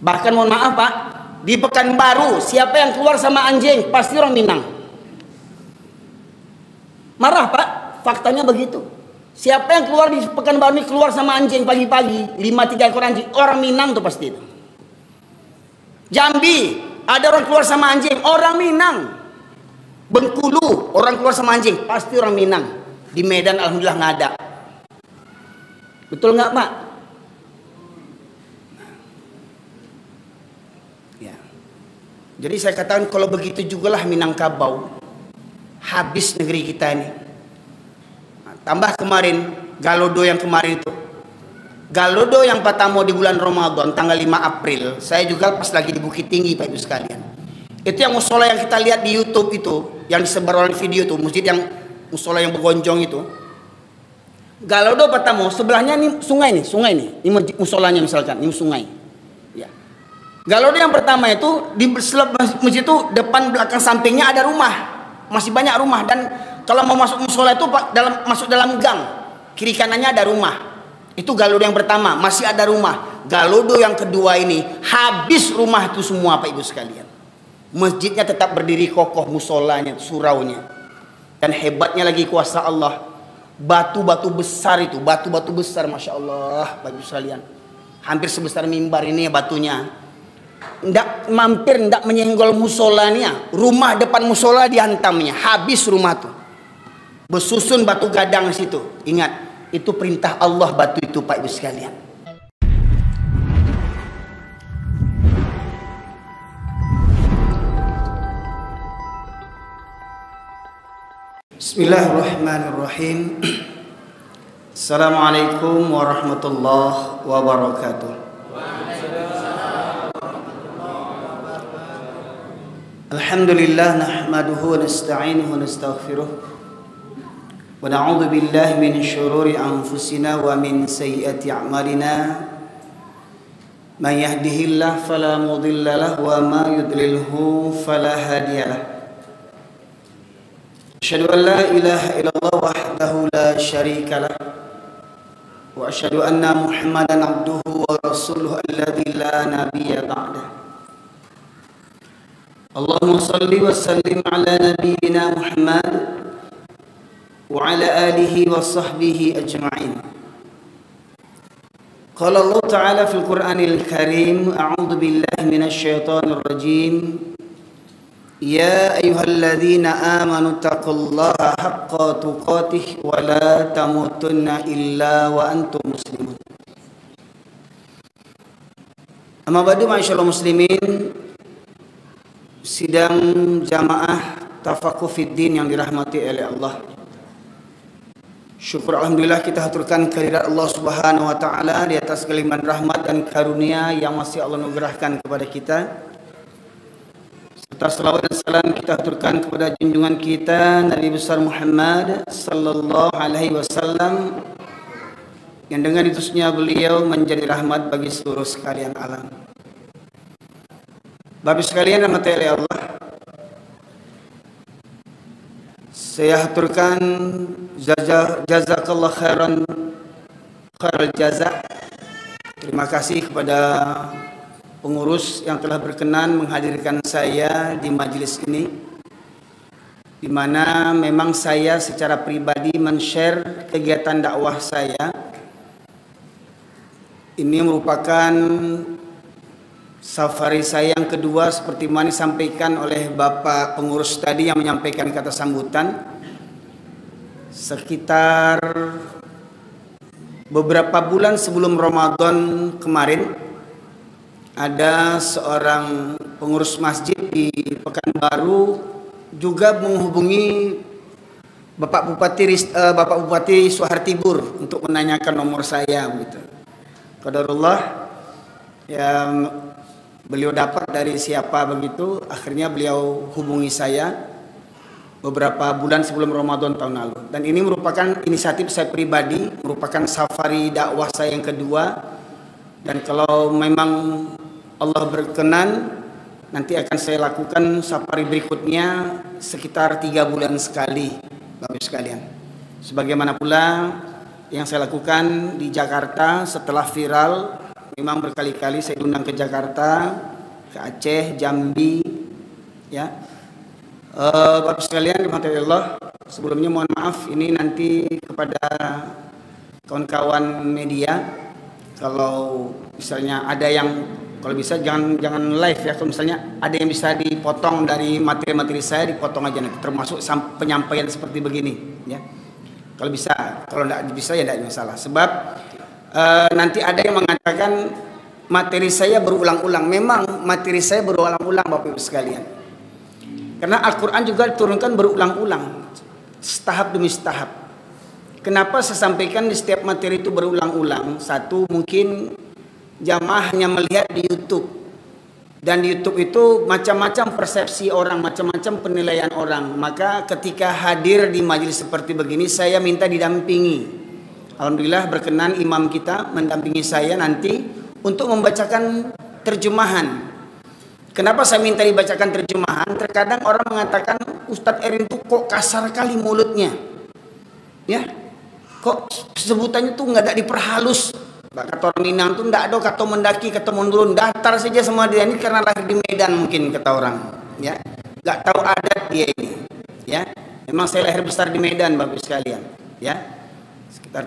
Bahkan mohon maaf Pak, di Pekanbaru siapa yang keluar sama anjing pasti orang Minang. Marah Pak, faktanya begitu. Siapa yang keluar di Pekanbaru ini keluar sama anjing pagi-pagi, 5-3 ekor anjing, orang Minang tuh pasti itu. Jambi ada orang keluar sama anjing, orang Minang. Bengkulu orang keluar sama anjing, pasti orang Minang. Di Medan alhamdulillah nggak ada. Betul nggak Pak? Ya. Jadi saya katakan kalau begitu jugalah Minangkabau, habis negeri kita ini. Nah, tambah kemarin Galodo yang kemarin itu, Galodo yang pertama di bulan Ramadan tanggal 5 April, saya juga pas lagi di Bukit Tinggi Pak Ibu sekalian. Itu yang musola yang kita lihat di YouTube itu, yang disebar oleh video itu, masjid yang musola yang bergonjong itu. Galodo pertama, sebelahnya ini sungai nih, ini musolanya misalkan, ini sungai. Ya. Galodo yang pertama itu di masjid itu depan belakang sampingnya ada rumah, masih banyak rumah, dan kalau mau masuk musola itu masuk dalam gang, kiri kanannya ada rumah. Itu Galodo yang pertama, masih ada rumah. Galodo yang kedua ini habis rumah itu semua Pak Ibu sekalian. Masjidnya tetap berdiri kokoh, musolanya, suraunya. Dan hebatnya lagi kuasa Allah, batu-batu besar itu, batu-batu besar, Masya Allah Pak Ibu sekalian, hampir sebesar mimbar ini ya batunya. Ndak menyenggol musolanya, rumah depan musola dihantamnya, habis rumah tuh. Bersusun batu gadang situ. Ingat, itu perintah Allah batu itu Pak Ibu sekalian. Bismillahirrahmanirrahim. Assalamualaikum warahmatullahi wabarakatuh. Alhamdulillah nahmaduhu wa nasta'inuhu wa nastaghfiruh wa na'udzu billahi min syururi anfusina wa min sayyiati a'malina. Man yahdihillahu fala mudilla lahu wa ma yudlilhu fala hadiyalah. Asyhadu an la ilaha illallah wahdahu la syarika lah wa asyhadu anna Muhammadan abduhu wa rasuluhu alladzi la nabiyya ba'dah. Allahumma shalli wa sallim ala nabiyyina Muhammad wa ala alihi wa sahbihi ajma'in. Qala Allah ta'ala fil Qur'anil Karim, a'udzu billahi minasy syaithanir rajim. Ya ayyuhalladzina amanu taqullaha haqqa tuqatih wa la tamutunna illa wa antum muslimun. Amma ba'du, ma'asyiral muslimin, sidang jamaah tafaqquh fid din yang dirahmati oleh Allah. Syukur alhamdulillah kita haturkan kehadirat Allah Subhanahu wa taala di atas kelimpahan rahmat dan karunia yang masih Allah anugerahkan kepada kita. Serta salawat dan salam kita aturkan kepada junjungan kita Nabi besar Muhammad sallallahu alaihi wasallam, yang dengan diutusnya beliau menjadi rahmat bagi seluruh sekalian alam. Bapak sekalian rahmati oleh Allah, saya aturkan jazakallah khairan khairul jaza. Terima kasih kepada pengurus yang telah berkenan menghadirkan saya di majelis ini, di mana memang saya secara pribadi men-share kegiatan dakwah saya. Ini merupakan safari saya yang kedua, seperti mana disampaikan oleh Bapak pengurus tadi yang menyampaikan kata sambutan. Sekitar beberapa bulan sebelum Ramadan kemarin, ada seorang pengurus masjid di Pekanbaru juga menghubungi Bapak Bupati Suhartibur untuk menanyakan nomor saya begitu. Qadarullah, ya beliau dapat dari siapa begitu, akhirnya beliau hubungi saya beberapa bulan sebelum Ramadan tahun lalu. Dan ini merupakan inisiatif saya pribadi, merupakan safari dakwah saya yang kedua. Dan kalau memang Allah berkenan, nanti akan saya lakukan safari berikutnya sekitar 3 bulan sekali, Bapak sekalian. Sebagaimana pula yang saya lakukan di Jakarta setelah viral Memang berkali-kali saya diundang ke Jakarta, ke Aceh, Jambi, ya. Bapak sekalian, dirahmati Allah, sebelumnya mohon maaf ini nanti kepada kawan-kawan media, kalau misalnya ada yang, kalau bisa jangan live ya, kalau misalnya ada yang bisa dipotong dari materi-materi saya, dipotong aja nanti, termasuk penyampaian seperti begini, ya. Kalau bisa, kalau tidak bisa ya tidak masalah. Sebab nanti ada yang mengatakan materi saya berulang-ulang. Memang materi saya berulang-ulang Bapak Ibu sekalian. Karena Al-Quran juga diturunkan berulang-ulang, setahap demi setahap. Kenapa saya sampaikan di setiap materi itu berulang-ulang? Satu, mungkin jamaah hanya melihat di YouTube. Dan di YouTube itu macam-macam persepsi orang, macam-macam penilaian orang. Maka ketika hadir di majelis seperti begini, saya minta didampingi. Alhamdulillah berkenan imam kita mendampingi saya nanti untuk membacakan terjemahan. Kenapa saya minta dibacakan terjemahan? Terkadang orang mengatakan Ustadz Erin tuh kok kasar kali mulutnya, ya, kok sebutannya tuh nggak ada diperhalus. Kata orang Minang tuh nggak ada kata mendaki, kata menurun, datar saja sama dia. Ini karena lahir di Medan mungkin kata orang, ya, nggak tahu adat dia ini, ya. Memang saya lahir besar di Medan Bapak sekalian, ya. Sekitar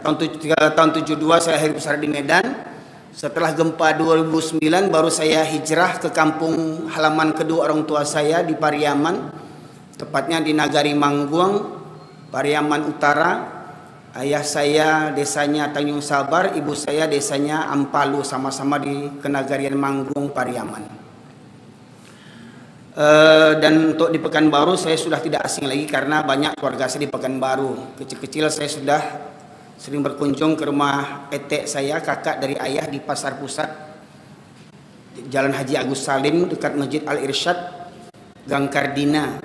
tahun 72 saya lahir besar di Medan. Setelah gempa 2009 baru saya hijrah ke kampung halaman kedua orang tua saya di Pariaman, tepatnya di Nagari Mangguang, Pariaman Utara. Ayah saya desanya Tanjung Sabar, ibu saya desanya Ampalu, sama-sama di Kenagarian Manggung, Pariaman. Dan untuk di Pekanbaru saya sudah tidak asing lagi karena banyak keluarga saya di Pekanbaru. Kecil-kecil saya sudah sering berkunjung ke rumah etek saya, kakak dari ayah, di Pasar Pusat, Jalan Haji Agus Salim dekat Masjid Al Irsyad, Gang Kardina.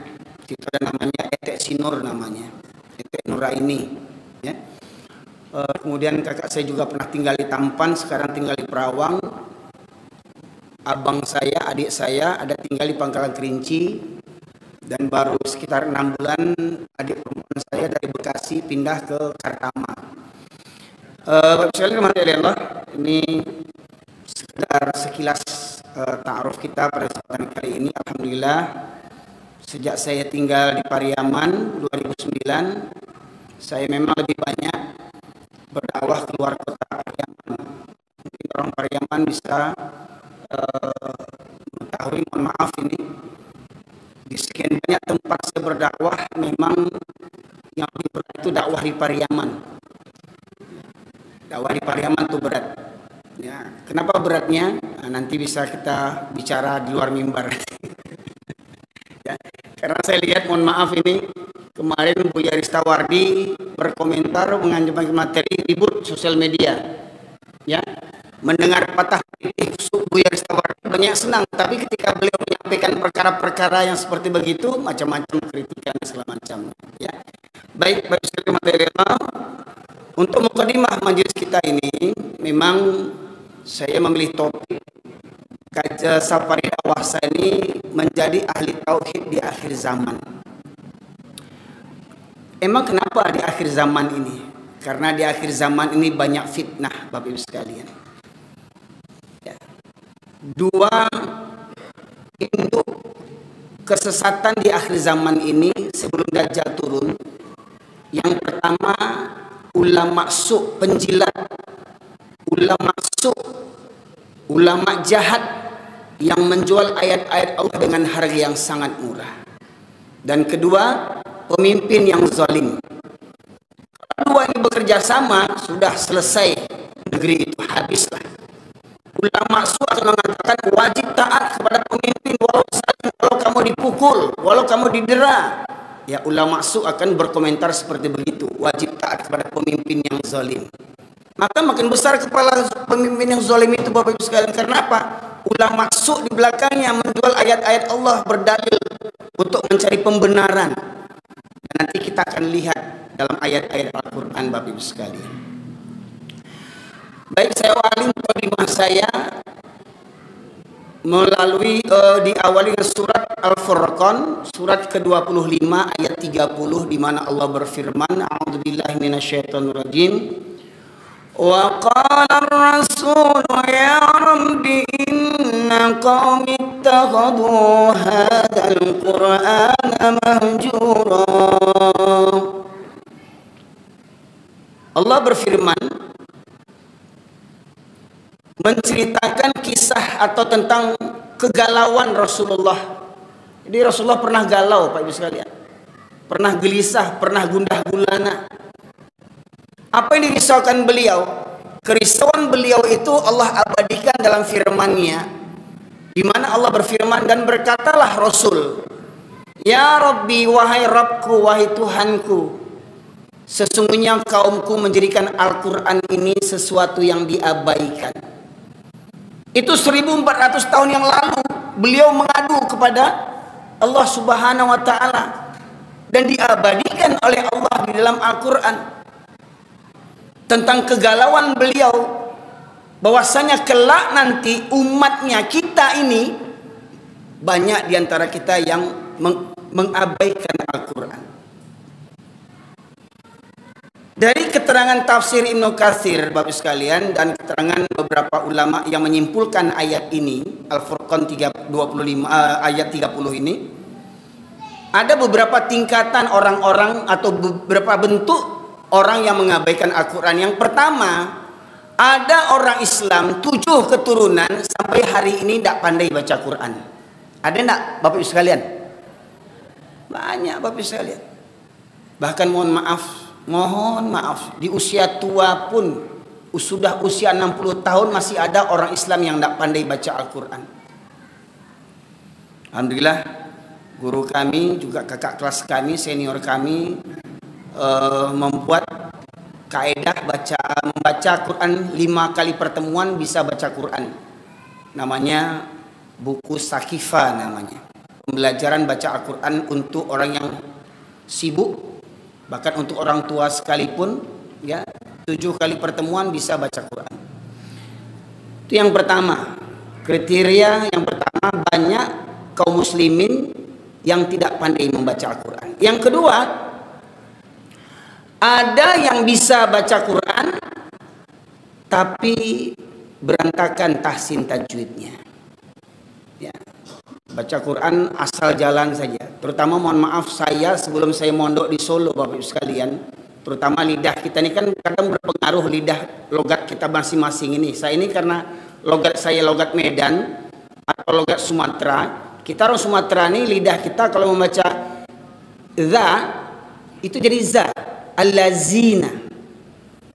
Itu ada namanya Etek Sinur, namanya Etek Nuraini, ya. Kemudian kakak saya juga pernah tinggal di Tampan, sekarang tinggal di Perawang. Abang saya, adik saya ada tinggal di Pangkalan Kerinci. Dan baru sekitar 6 bulan adik perempuan saya dari Bekasi pindah ke Kartama. Bapak sekalian, alhamdulillah, ini sekedar sekilas ta'aruf kita pada kesempatan kali ini. Alhamdulillah, sejak saya tinggal di Pariaman 2009, saya memang lebih banyak berdakwah keluar kota Pariaman. Mungkin orang Pariaman bisa mengetahui, mohon maaf ini, di sekian banyak tempat saya berdakwah, memang yang lebih berat itu dakwah di Pariaman. Dakwah di Pariaman itu berat. Ya, kenapa beratnya? Nah, nanti bisa kita bicara di luar mimbar. Ya, karena saya lihat, mohon maaf ini, kemarin Buya Ristawardi berkomentar mengenai materi ribut sosial media. Ya, mendengar patah kritik Buya Ristawardi banyak senang, tapi ketika beliau menyampaikan perkara-perkara yang seperti begitu, macam-macam kritikan segala macam. Ya, baik sekali materi. Untuk mukadimah majelis kita ini, memang saya memilih topik Safari dakwah saya ini menjadi ahli tauhid di akhir zaman. Emang kenapa di akhir zaman ini? Karena di akhir zaman ini banyak fitnah, Bapak Ibu sekalian. Ya. Dua induk kesesatan di akhir zaman ini sebelum Dajjal turun. Yang pertama, ulama su, penjilat, ulama su, ulama jahat yang menjual ayat-ayat Allah dengan harga yang sangat murah. Dan kedua, pemimpin yang zalim. Kalau dua ini bekerja sama, sudah selesai, negeri itu habislah. Ulama su akan mengatakan wajib taat kepada pemimpin walau kamu dipukul, walau kamu didera. Ya, ulama su akan berkomentar seperti begitu, wajib taat kepada pemimpin yang zalim. Maka makin besar kepala pemimpin yang zalim itu, Bapak Ibu sekalian. Karena apa? Ulama su di belakangnya menjual ayat-ayat Allah berdalil untuk mencari pembenaran. Dan nanti kita akan lihat dalam ayat-ayat Al-Quran, Bapak Ibu sekalian. Baik, saya awali mukadimah saya melalui diawali dengan surat Al-Furqan, surat ke-25 ayat 30, di mana Allah berfirman, a'udzubillahi minasyaitonirrajim, وقال الرسول يا رب إن قوم اتخذوا هذا القرآن مهجورا. Allah berfirman menceritakan kisah atau tentang kegalauan Rasulullah. Jadi Rasulullah pernah galau, Pak Ibu sekalian. Pernah gelisah, pernah gundah gulana. Apa yang dirisaukan beliau? Kerisauan beliau itu Allah abadikan dalam firman-Nya, di mana Allah berfirman, dan berkatalah Rasul, Ya Rabbi, wahai Rabbku, wahai Tuhanku, sesungguhnya kaumku menjadikan Al-Quran ini sesuatu yang diabaikan. Itu 1400 tahun yang lalu beliau mengadu kepada Allah Subhanahu wa Ta'ala, dan diabadikan oleh Allah di dalam Al-Quran tentang kegalauan beliau, bahwasanya kelak nanti umatnya kita ini banyak diantara kita yang mengabaikan Al-Quran. Dari keterangan tafsir Ibnu Katsir, Bapak sekalian, dan keterangan beberapa ulama yang menyimpulkan ayat ini, Al-Furqan 25 ayat 30 ini, ada beberapa tingkatan orang-orang atau beberapa bentuk orang yang mengabaikan Al-Quran. Yang pertama, ada orang Islam 7 keturunan sampai hari ini tidak pandai baca Quran. Ada enggak, Bapak Ibu sekalian? Banyak, Bapak Ibu sekalian. Bahkan mohon maaf, di usia tua pun, sudah usia 60 tahun masih ada orang Islam yang tidak pandai baca Al-Quran. Alhamdulillah, guru kami, juga kakak kelas kami, senior kami, membuat kaedah membaca Quran 5 kali pertemuan bisa baca Quran. Namanya buku Sakifah namanya. Pembelajaran baca Al-Quran untuk orang yang sibuk, bahkan untuk orang tua sekalipun, ya, 7 kali pertemuan bisa baca Quran. Itu yang pertama. Kriteria yang pertama, banyak kaum muslimin yang tidak pandai membaca Al-Quran. Yang kedua, ada yang bisa baca Quran tapi berantakan tahsin tajwidnya. Ya, baca Quran asal jalan saja. Terutama mohon maaf, saya sebelum saya mondok di Solo, Bapak Ibu sekalian, terutama lidah kita ini kan kadang berpengaruh, lidah logat kita masing-masing ini. Saya ini karena logat saya logat Medan atau logat Sumatera. Kita orang Sumatera ini lidah kita kalau membaca za itu jadi za. Allazina,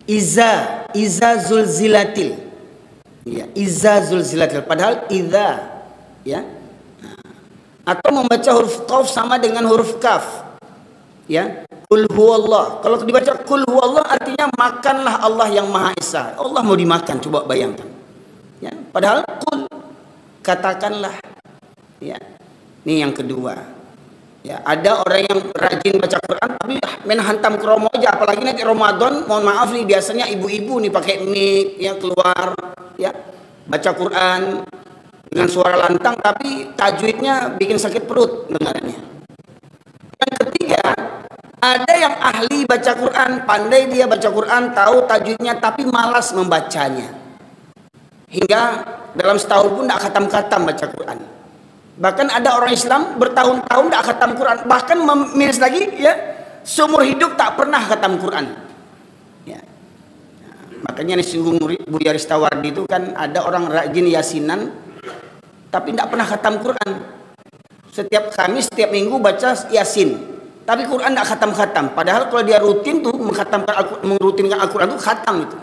iza zulzilatil, ya, iza zulzilatil, padahal idza, ya, atau membaca huruf qaf sama dengan huruf kaf, ya, kul huwallah. Kalau dibaca kul huwallah artinya makanlah Allah yang Maha Esa. Allah mau dimakan, coba bayangkan, ya, padahal kul, katakanlah, ya. Ini yang kedua. Ya, ada orang yang rajin baca Quran tapi main hantam kromo aja, apalagi nanti Ramadan, mohon maaf nih, biasanya ibu-ibu nih pakai mic yang keluar, ya, baca Quran dengan suara lantang tapi tajwidnya bikin sakit perut dengarnya. Yang ketiga, ada yang ahli baca Quran, pandai dia baca Quran, tahu tajwidnya tapi malas membacanya, hingga dalam setahun pun tidak khatam-khatam baca Quran. Bahkan ada orang Islam bertahun-tahun tidak khatam Quran, bahkan miris lagi, ya, seumur hidup tak pernah khatam Quran, ya. Makanya disinggung Buya Ristawardi itu kan ada orang rajin yasinan tapi tidak pernah khatam Quran. Setiap Kamis, setiap minggu baca yasin, tapi Quran tidak khatam-khatam. Padahal kalau dia rutin tuh merutinkan Al-Quran itu khatam itu,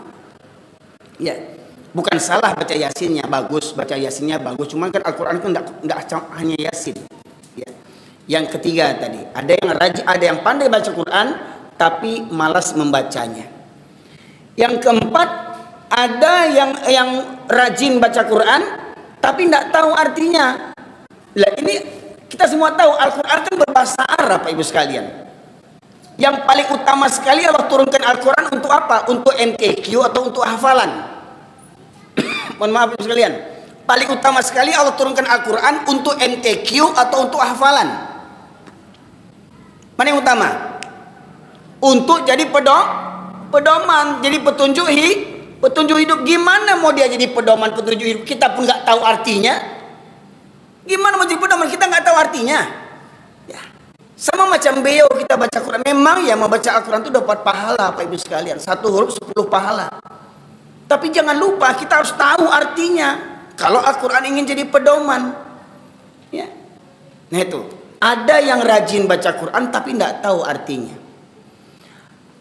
ya. Bukan salah baca yasinnya, bagus, baca yasinnya bagus, cuman kan Al-Quran kan tidak hanya yasin, ya. Yang ketiga tadi, ada yang pandai baca Quran tapi malas membacanya. Yang keempat, ada yang rajin baca Quran tapi tidak tahu artinya. Lah ini kita semua tahu Al-Quran kan berbahasa Arab, Pak Ibu sekalian. Yang paling utama sekali Allah turunkan Al-Quran untuk apa? Untuk MTQ atau untuk hafalan. Mohon maaf Ibu sekalian, paling utama sekali Allah turunkan Al-Quran untuk MTQ atau untuk hafalan. Mana yang utama? Untuk jadi pedoman, jadi petunjuk Petunjuk hidup gimana mau dia jadi pedoman petunjuk hidup? Kita pun nggak tahu artinya. Gimana mau jadi pedoman? Kita nggak tahu artinya. Ya. Sama macam beliau kita baca Quran. Memang ya membaca Al-Quran itu dapat pahala, Pak Ibu sekalian. 1 huruf 10 pahala. Tapi jangan lupa kita harus tahu artinya. Kalau Al-Quran ingin jadi pedoman. Ya. Nah itu. Ada yang rajin baca Quran tapi tidak tahu artinya.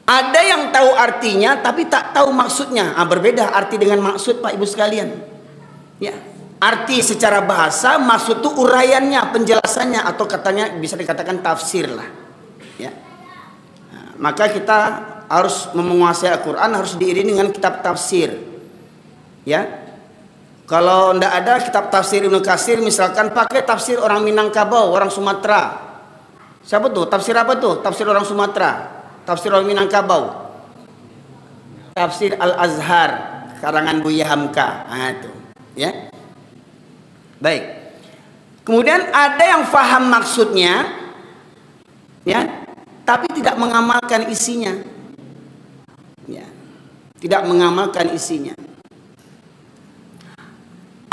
Ada yang tahu artinya tapi tak tahu maksudnya. Berbeda arti dengan maksud, Pak Ibu sekalian. Ya. Arti secara bahasa, maksud itu uraiannya, penjelasannya, atau katanya bisa dikatakan tafsir lah. Ya. Nah, maka kita harus menguasai Al-Quran harus diiringi dengan kitab tafsir. Ya. Kalau tidak ada kitab tafsir Ibnu Katsir, misalkan pakai tafsir orang Minangkabau, orang Sumatera. Siapa tuh? Tafsir apa tuh? Tafsir orang Sumatera. Tafsir orang Minangkabau. Tafsir Al-Azhar, karangan Buya Hamka. Nah, itu. Ya. Baik. Kemudian ada yang faham maksudnya, ya, tapi tidak mengamalkan isinya. Ya. Tidak mengamalkan isinya.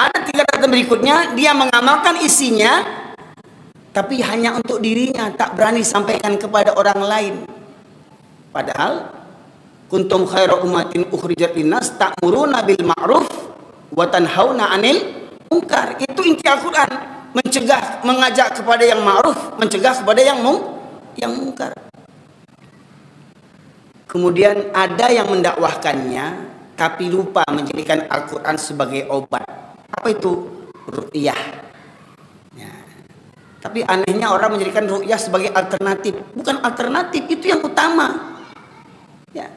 Ada tingkatan berikutnya, dia mengamalkan isinya tapi hanya untuk dirinya, tak berani sampaikan kepada orang lain. Padahal kuntum khaira ummatin ukhrijat linnas ta'muruna bil ma'ruf wa tanhauna 'anil munkar. Itu inti Al-Qur'an, mencegah, mengajak kepada yang ma'ruf, mencegah kepada yang mungkar. Kemudian ada yang mendakwahkannya tapi lupa menjadikan Al-Qur'an sebagai obat. Apa itu? Ru'yah. Ya. Tapi anehnya orang menjadikan ru'yah sebagai alternatif. Bukan alternatif, itu yang utama. Ya.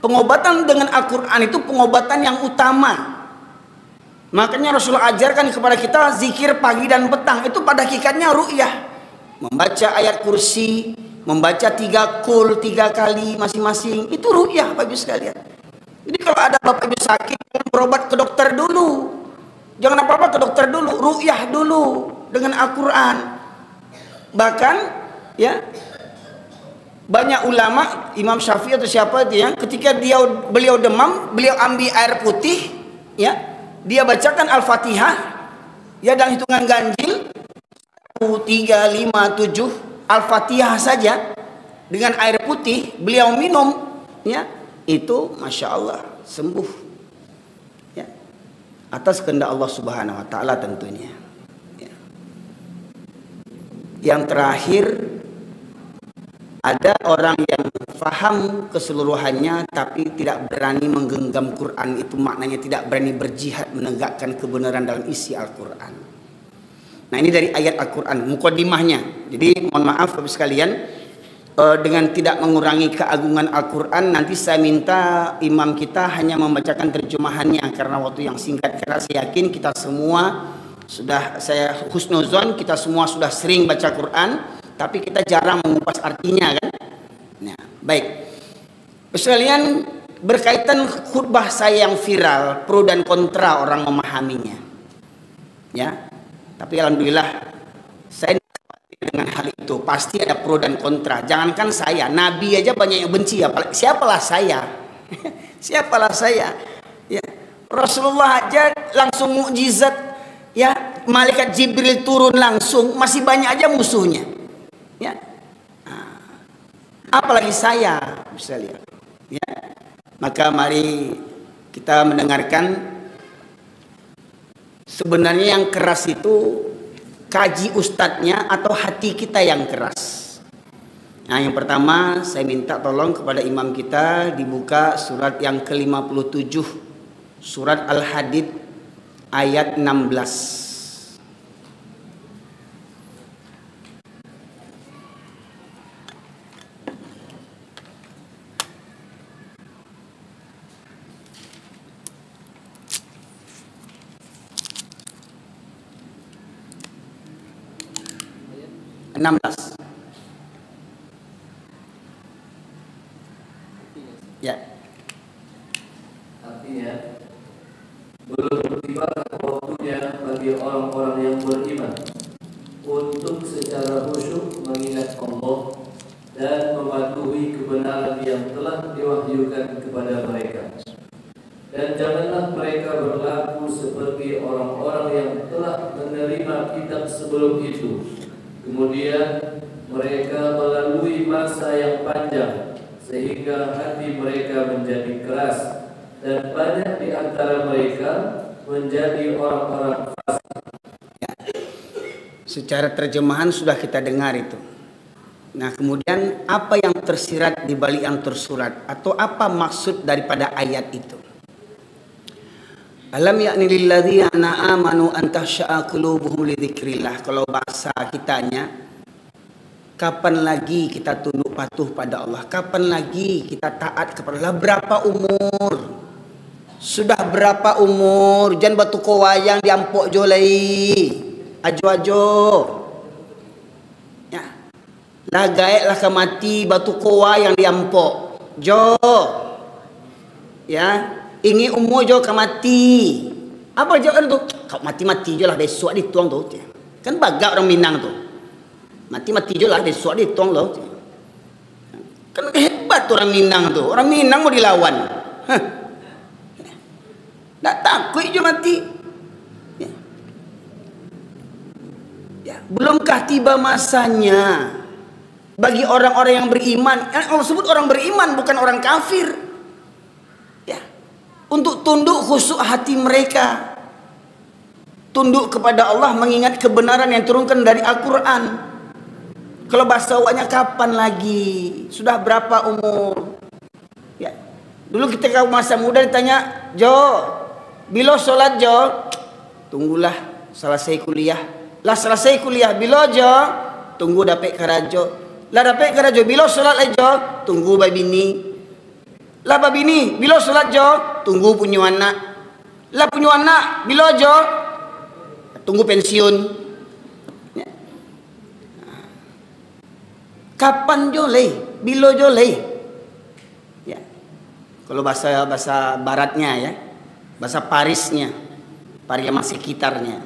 Pengobatan dengan Al-Quran itu pengobatan yang utama. Makanya Rasulullah ajarkan kepada kita zikir pagi dan petang. Itu pada hakikatnya ru'yah. Membaca ayat kursi, membaca 3 qul 3 kali masing-masing. Itu ru'yah, Bapak Ibu sekalian. Jadi kalau ada Bapak Ibu sakit, berobat ke dokter dulu. Jangan apa-apa ke dokter dulu, ru'yah dulu dengan Al-Quran. Bahkan ya banyak ulama, Imam Syafi'i atau siapa itu yang ketika beliau demam, beliau ambil air putih, ya, dia bacakan Al-Fatihah, ya, dalam hitungan ganjil 1, 3, 5, 7 Al-Fatihah saja dengan air putih beliau minum, ya, itu Masya Allah sembuh. Atas kehendak Allah Subhanahu wa taala tentunya. Ya. Yang terakhir, ada orang yang faham keseluruhannya tapi tidak berani menggenggam Quran. Itu maknanya tidak berani berjihad menegakkan kebenaran dalam isi Al-Quran. Nah, ini dari ayat Al-Quran, mukadimahnya. Jadi mohon maaf Bapak sekalian, dengan tidak mengurangi keagungan Al-Quran, nanti saya minta imam kita hanya membacakan terjemahannya karena waktu yang singkat. Karena saya yakin kita semua sudah, saya husnuzon, kita semua sudah sering baca Quran, tapi kita jarang mengupas artinya, kan? Nah, baik. Sekalian, berkaitan khutbah saya yang viral, pro dan kontra orang memahaminya. Ya, tapi alhamdulillah saya dengan hal itu pasti ada pro dan kontra. Jangankan saya, Nabi aja banyak yang benci, apalagi siapalah saya. Siapalah saya, ya. Rasulullah aja langsung mukjizat, ya, malaikat Jibril turun langsung, masih banyak aja musuhnya, ya. Nah, apalagi saya, bisa lihat, ya. Maka mari kita mendengarkan. Sebenarnya yang keras itu kaji ustadznya atau hati kita yang keras. Nah, yang pertama saya minta tolong kepada imam kita dibuka surat yang ke-57, surat Al-Hadid ayat 16. Ya. Artinya, belum tiba waktunya bagi orang-orang yang beriman untuk secara khusyuk mengingat Allah dan mematuhi kebenaran yang telah diwahyukan kepada mereka. Dan janganlah mereka berlaku seperti orang-orang yang telah menerima kitab sebelum itu. Kemudian mereka melalui masa yang panjang sehingga hati mereka menjadi keras, dan banyak di antara mereka menjadi orang-orang fasik. Secara terjemahan sudah kita dengar itu. Nah, kemudian apa yang tersirat di balik yang tersurat, atau apa maksud daripada ayat itu? Alam ya'ni lilladzina amanu an tahsya'a qulubuhum li dzikrillah. Kalau bahasa kitanya, kapan lagi kita tunduk patuh pada Allah? Kapan lagi kita taat kepada Allah? Berapa umur? Sudah berapa umur? Jangan batu kowayang diampok jolai. Ajo-ajo. Ya. Lah gaek lah ke mati batu kowayang diampok. Jo. Ya. Ingin umur jo ke mati. Apa jo tu? Kau mati-mati jo lah besok dituang tu. Kan bagak orang Minang tu. Mati-mati je lah besok dia tuang lah. Kan hebat tu orang Minang tu. Orang Minang mau dilawan. Tak takut je mati. Ya. Ya. Belumkah tiba masanya bagi orang-orang yang beriman. Allah sebut orang beriman, bukan orang kafir. Ya. Untuk tunduk khusyuk hati mereka. Tunduk kepada Allah, mengingat kebenaran yang turunkan dari Al-Quran. Kalau bahasa awaknya kapan lagi? Sudah berapa umur? Ya. Dulu kita kalau masa muda ditanya, Jo, bila solat Jo? Tunggulah selesai kuliah. Lah selesai kuliah, bila Jo? Tunggu dapat karajo. Lah dapat karajo, bila solat lah Jo? Tunggu bayi bini. Lah bayi bini, bila solat Jo? Tunggu punya anak. Lah punya anak, bila Jo? Tunggu pensiun. Kapan joleh? Bila joleh? Ya. Kalau bahasa baratnya ya, bahasa Parisnya, Paris masih sekitarnya.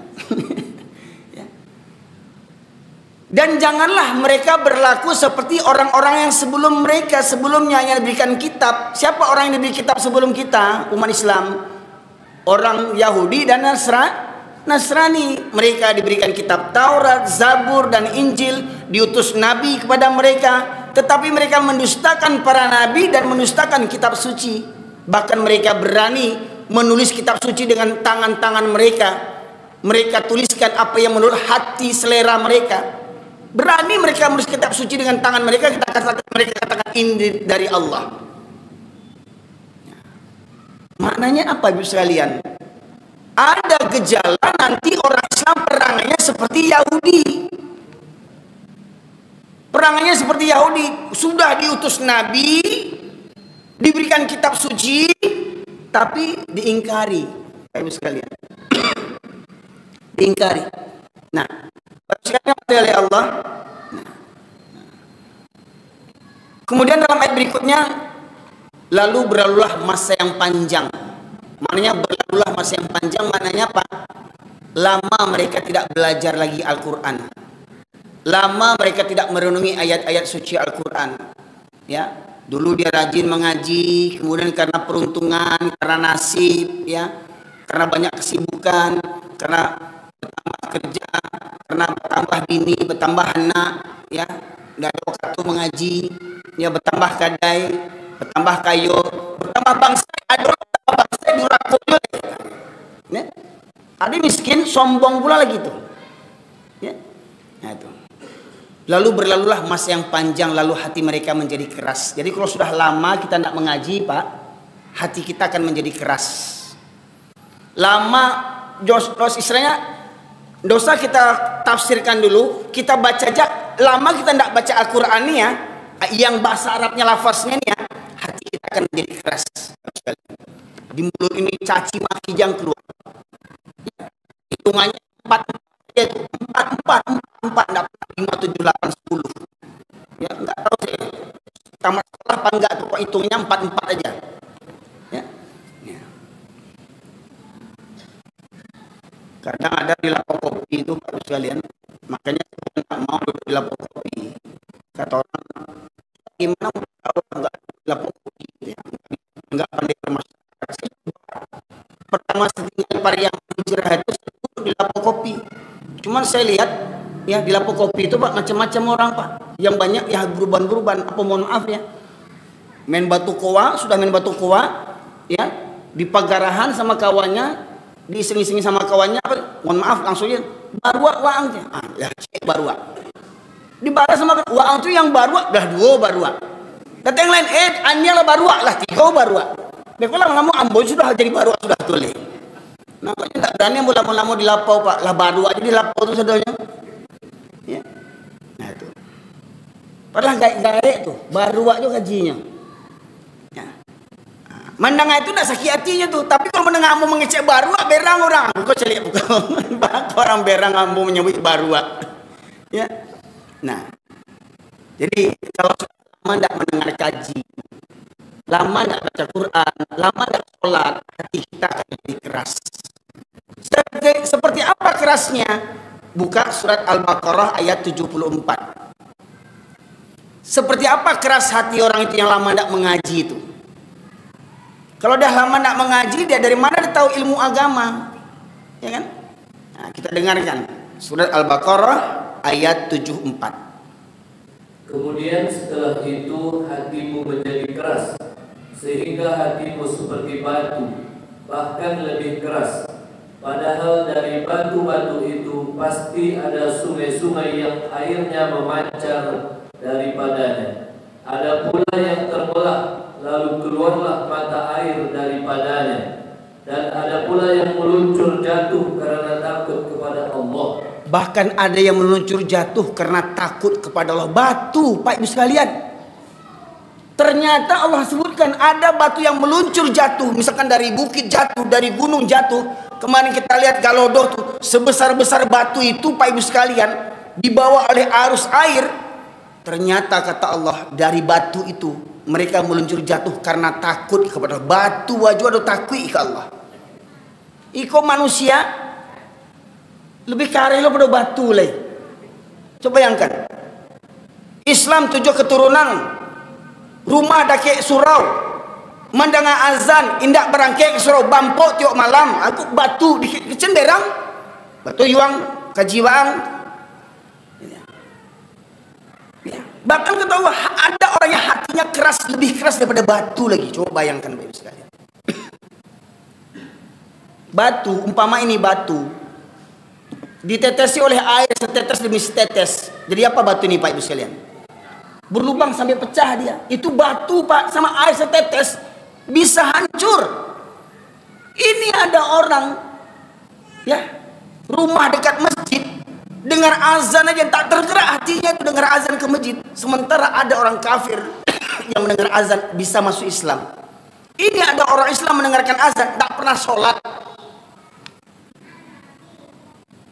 Ya. Dan janganlah mereka berlaku seperti orang-orang yang sebelum mereka, sebelumnya yang diberikan kitab. Siapa orang yang diberi kitab sebelum kita? Umat Islam. Orang Yahudi dan Nasrani. Mereka diberikan kitab Taurat, Zabur dan Injil, diutus nabi kepada mereka, tetapi mereka mendustakan para nabi dan mendustakan kitab suci. Bahkan mereka berani menulis kitab suci dengan tangan-tangan mereka. Mereka tuliskan apa yang menurut hati selera mereka. Berani mereka menulis kitab suci dengan tangan mereka. Mereka katakan ini dari Allah. Maknanya apa Ibu sekalian? Ada gejala nanti orang Islam perangannya seperti Yahudi. Perangannya seperti Yahudi. Sudah diutus Nabi, diberikan kitab suci, tapi diingkari. Ibu sekalian. Diingkari. Nah, sekalian oleh Allah. Kemudian dalam ayat berikutnya, lalu berlalulah masa yang panjang. Maknanya berlalulah masa yang panjang, maknanya apa? Lama mereka tidak belajar lagi Al-Quran. Lama mereka tidak merenungi ayat-ayat suci Al-Quran. Ya, dulu dia rajin mengaji, kemudian karena peruntungan, karena nasib, ya, karena banyak kesibukan, karena bertambah kerja, karena bertambah bini, bertambah anak, ya, tidak ada waktu mengaji, ya, bertambah kadai, bertambah kayu, bertambah bangsa, ada bangsa durhaka juga, ya. Ada miskin, sombong pula lagi tuh, ya. Nah itu. Lalu berlalulah masa yang panjang, lalu hati mereka menjadi keras. Jadi kalau sudah lama kita tidak mengaji, Pak, hati kita akan menjadi keras. Lama, istilahnya dosa kita tafsirkan dulu, kita baca aja. Lama kita tidak baca Al-Quran ya, yang bahasa Arabnya lafaznya ya, hati kita akan menjadi keras. Di mulut ini caci maki yang keluar. Hitungannya 4, 5, 7, 8, 10. Ya, enggak tahu saya. Tamat sekolah apa enggak tuh, kok hitungnya 4 aja. Ya. Ya. Kadang ada di lapor kopi itu Pak sekalian. Makanya saya enggak mau duduk di lapor kopi. Kata orang, gimana mau tahu enggak di lapor kopi gitu ya. Enggak pandai bermasyarakat. kopi. Cuman saya lihat ya di Lapo Kopi itu Pak macam-macam orang Pak. Yang banyak ya beruban-beruban. Apa mohon maaf ya. Main batu koa, sudah main batu koa ya, di pagarahan sama kawannya, diiseng-iseng sama kawannya, mohon maaf langsungnya barua waangnya. Ah, ya cek barua. Dibalas sama waang itu yang barua dah 2 barua. Datang yang lain anya lah barua lah 3 barua. Bekolah ngamu ambo sudah jadi barua sudah tulis. Nah, kok tidak berani mula-mula di Lapau Pak, lah barua aja di Lapau itu saudanya. Ya. Nah itu. Padahal gaek-gaek tuh, barua juga gajinya. Ya. Mendengar itu tidak sakit hatinya tuh, tapi kalau mendengar ambo mengecek barua berang orang. Kok celik bukan orang berang ambo menyebut barua. Ya. Nah. Jadi kalau lama tidak mendengar kaji, lama tidak baca Quran, lama tidak sholat, hati kita akan jadi keras. Seperti apa kerasnya? Buka surat Al-Baqarah ayat 74. Seperti apa keras hati orang itu yang lama tidak mengaji itu? Kalau dah lama tidak mengaji, dia dari mana dia tahu ilmu agama? Ya kan? Nah, kita dengarkan surat Al-Baqarah ayat 74. Kemudian setelah itu hatimu menjadi keras, sehingga hatimu seperti batu, bahkan lebih keras. Padahal dari batu-batu itu pasti ada sungai-sungai yang airnya memancar daripadanya. Ada pula yang terbelah, lalu keluarlah mata air daripadanya. Dan ada pula yang meluncur jatuh karena takut kepada Allah. Bahkan ada yang meluncur jatuh karena takut kepada Allah. Batu, Pak Ibu sekalian. Ternyata Allah sebutkan ada batu yang meluncur jatuh. Misalkan dari bukit jatuh, dari gunung jatuh. Kemarin kita lihat Galodoh tuh, sebesar-besar batu itu Pak Ibu sekalian, dibawa oleh arus air. Ternyata kata Allah, dari batu itu mereka meluncur jatuh karena takut kepada Allah. Batu wajwa takut ke Allah. Iko manusia lebih kareh lo pada batu leh. Coba bayangkan. Islam 7 keturunan, rumah dake surau, mandanga azan, indak berangke ke surau, bampok tiok malam, aku batu di cenderang, batu yuang, kajiwang. Ya. Bahkan ketawa ada orang yang hatinya keras, lebih keras daripada batu lagi. Coba bayangkan Bapak sekalian. Batu, umpama ini batu, ditetesi oleh air setetes demi setetes. Jadi apa batu ini Pak Ibu sekalian? Berlubang sampai pecah dia. Itu batu Pak, sama air setetes bisa hancur. Ini ada orang ya, rumah dekat masjid, dengar azan aja tak tergerak hatinya itu dengar azan ke masjid. Sementara ada orang kafir yang mendengar azan bisa masuk Islam. Ini ada orang Islam mendengarkan azan tak pernah sholat.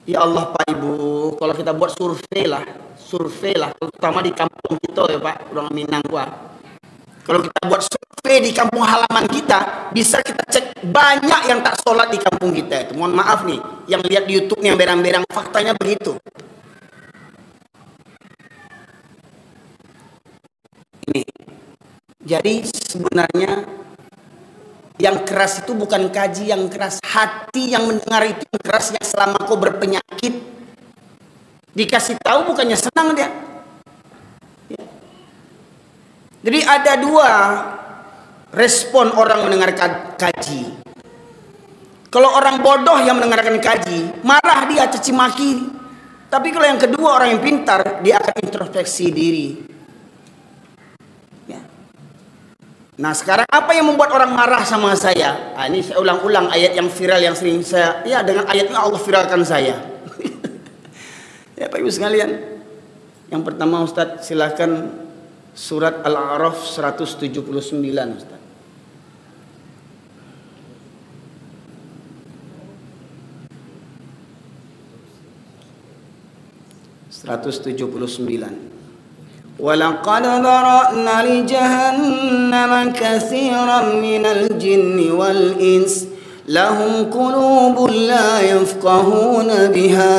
Ya Allah Pak Ibu, kalau kita buat survei lah, terutama di kampung kita ya Pak, orang Minang gua. Kalau kita buat survei di kampung halaman kita, bisa kita cek banyak yang tak sholat di kampung kita itu. Mohon maaf nih, yang lihat di YouTube nih yang berang-berang, faktanya begitu. Ini, jadi sebenarnya yang keras itu bukan kaji yang keras, hati yang mendengar itu yang keras. Yang selama kau berpenyakit dikasih tahu bukannya senang dia ya. Jadi ada 2 respon orang mendengar kaji. Kalau orang bodoh yang mendengarkan kaji, marah dia, caci maki. Tapi kalau yang kedua, orang yang pintar, dia akan introspeksi diri. Nah sekarang apa yang membuat orang marah sama saya? Nah, ini saya ulang-ulang ayat yang viral yang sering saya, ya dengan ayatnya Allah viralkan saya. Ya Pak Ibu sekalian. Yang pertama Ustadz silahkan surat Al-A'raf 179 Ustadz. وَلَقَدْ ذَرَأْنَا لِجَهَنَّمَ كَثِيرًا مِنَ الْجِنِّ وَالْإِنسِ لَهُمْ قُلُوبٌ لَا يَفْقَهُونَ بِهَا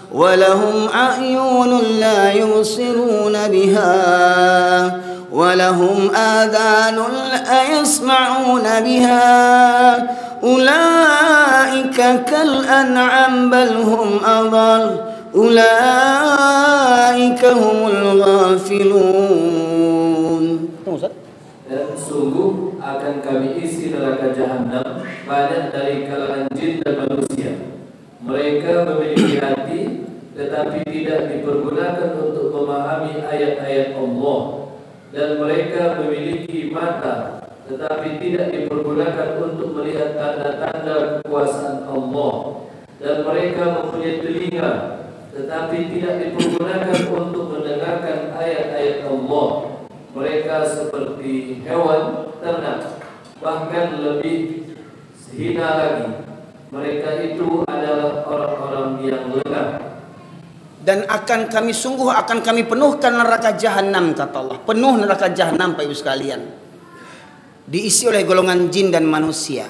وَلَهُمْ أَعْيُنٌ لَا يُبْصِرُونَ بِهَا ولهم آذان لا يسمعون بها أولئك كالأنعام بل هم أضل أولئك هم الغافلون. Dan sungguh akan kami isi neraka jahanam banyak dari kalangan jin dan manusia. Mereka memiliki hati tetapi tidak dipergunakan untuk memahami ayat-ayat Allah, dan mereka memiliki mata tetapi tidak dipergunakan untuk melihat tanda-tanda kekuasaan Allah, dan mereka mempunyai telinga tetapi tidak dipergunakan untuk mendengarkan ayat-ayat Allah. Mereka seperti hewan ternak, bahkan lebih hina lagi. Mereka itu adalah orang-orang yang lengah. Dan akan kami penuhkan neraka jahanam, kata Allah. Penuh neraka jahanam, Pak Ibu sekalian. Diisi oleh golongan jin dan manusia.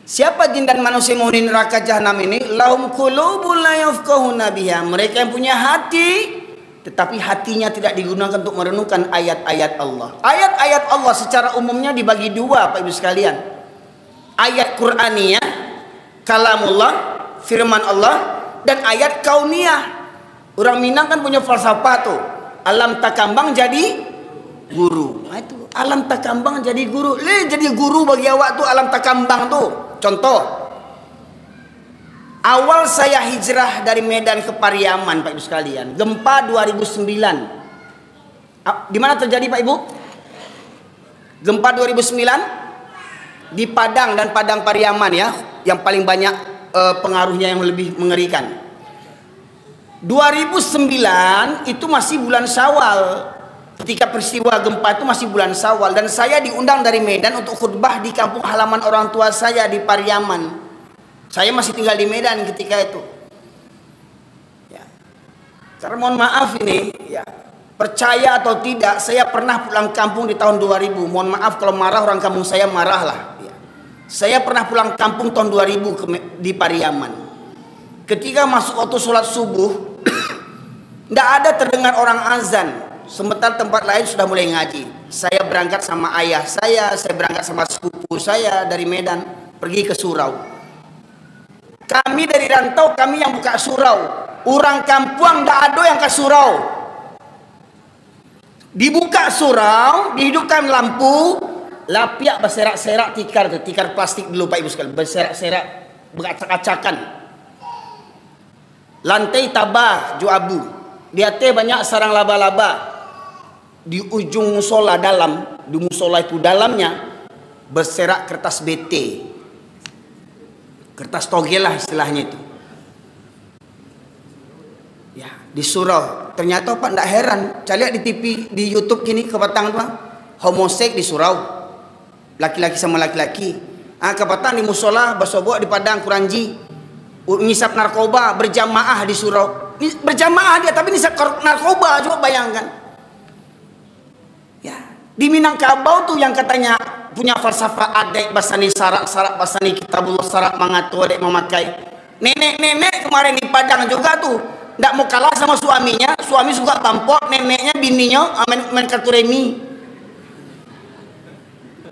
Siapa jin dan manusia yang menghuni neraka jahanam ini? Lahum qulubun la yafqahuna biha. Mereka yang punya hati, tetapi hatinya tidak digunakan untuk merenungkan ayat-ayat Allah. Ayat-ayat Allah secara umumnya dibagi dua, Pak Ibu sekalian. Ayat Qur'aniyah, kalamullah, firman Allah, dan ayat kauniyah. Orang Minang kan punya falsafah tuh. Alam takambang jadi guru. Nah, itu alam takambang jadi guru. Jadi guru bagi awak tuh alam takambang tuh. Contoh. Awal saya hijrah dari Medan ke Pariaman, Pak Ibu sekalian, gempa 2009. Di mana terjadi, Pak Ibu? Gempa 2009 di Padang dan Padang Pariaman ya, yang paling banyak pengaruhnya, yang lebih mengerikan. 2009 itu masih bulan Syawal. Ketika peristiwa gempa itu masih bulan Syawal, dan saya diundang dari Medan untuk khutbah di kampung halaman orang tua saya di Pariaman. Saya masih tinggal di Medan ketika itu. Ya. Karena mohon maaf ini, ya, percaya atau tidak, saya pernah pulang kampung di tahun 2000. Mohon maaf kalau marah orang kampung saya, marahlah. Ya. Saya pernah pulang kampung tahun 2000 di Pariaman. Ketika masuk waktu sholat subuh, tidak ada terdengar orang azan. Sementara tempat lain sudah mulai ngaji. Saya berangkat sama ayah saya berangkat sama sepupu saya dari Medan, pergi ke surau. Kami dari rantau, kami yang buka surau. Orang kampung tidak ada yang ke surau. Dibuka surau, dihidupkan lampu, lapiak berserak-serak tikar plastik dulu, Pak Ibu sekalian, berserak-serak, beracak-acakan. Lantai tabah, abu. Di atas banyak sarang laba-laba. Di ujung musola dalam, di musola itu dalamnya berserak kertas BT. Kertas togel lah istilahnya itu. Ya, di surau. Ternyata Pak tidak heran. Saya lihat di TV, di YouTube gini ke petang tuh, homoseks di surau. Laki-laki sama laki-laki. Ke petang di musola, bersobok di Padang Kuranji. Ngisap narkoba berjamaah di surau. Berjamaah dia, tapi ngisap narkoba, coba bayangkan. Ya, di Minangkabau tuh yang katanya punya falsafah adek basani sarak basani kitabullah sarak mangatu adek memakai. Nenek kemarin di Padang juga tuh ndak mau kalah sama suaminya. Suami suka tampok, neneknya bininya main kartu remi.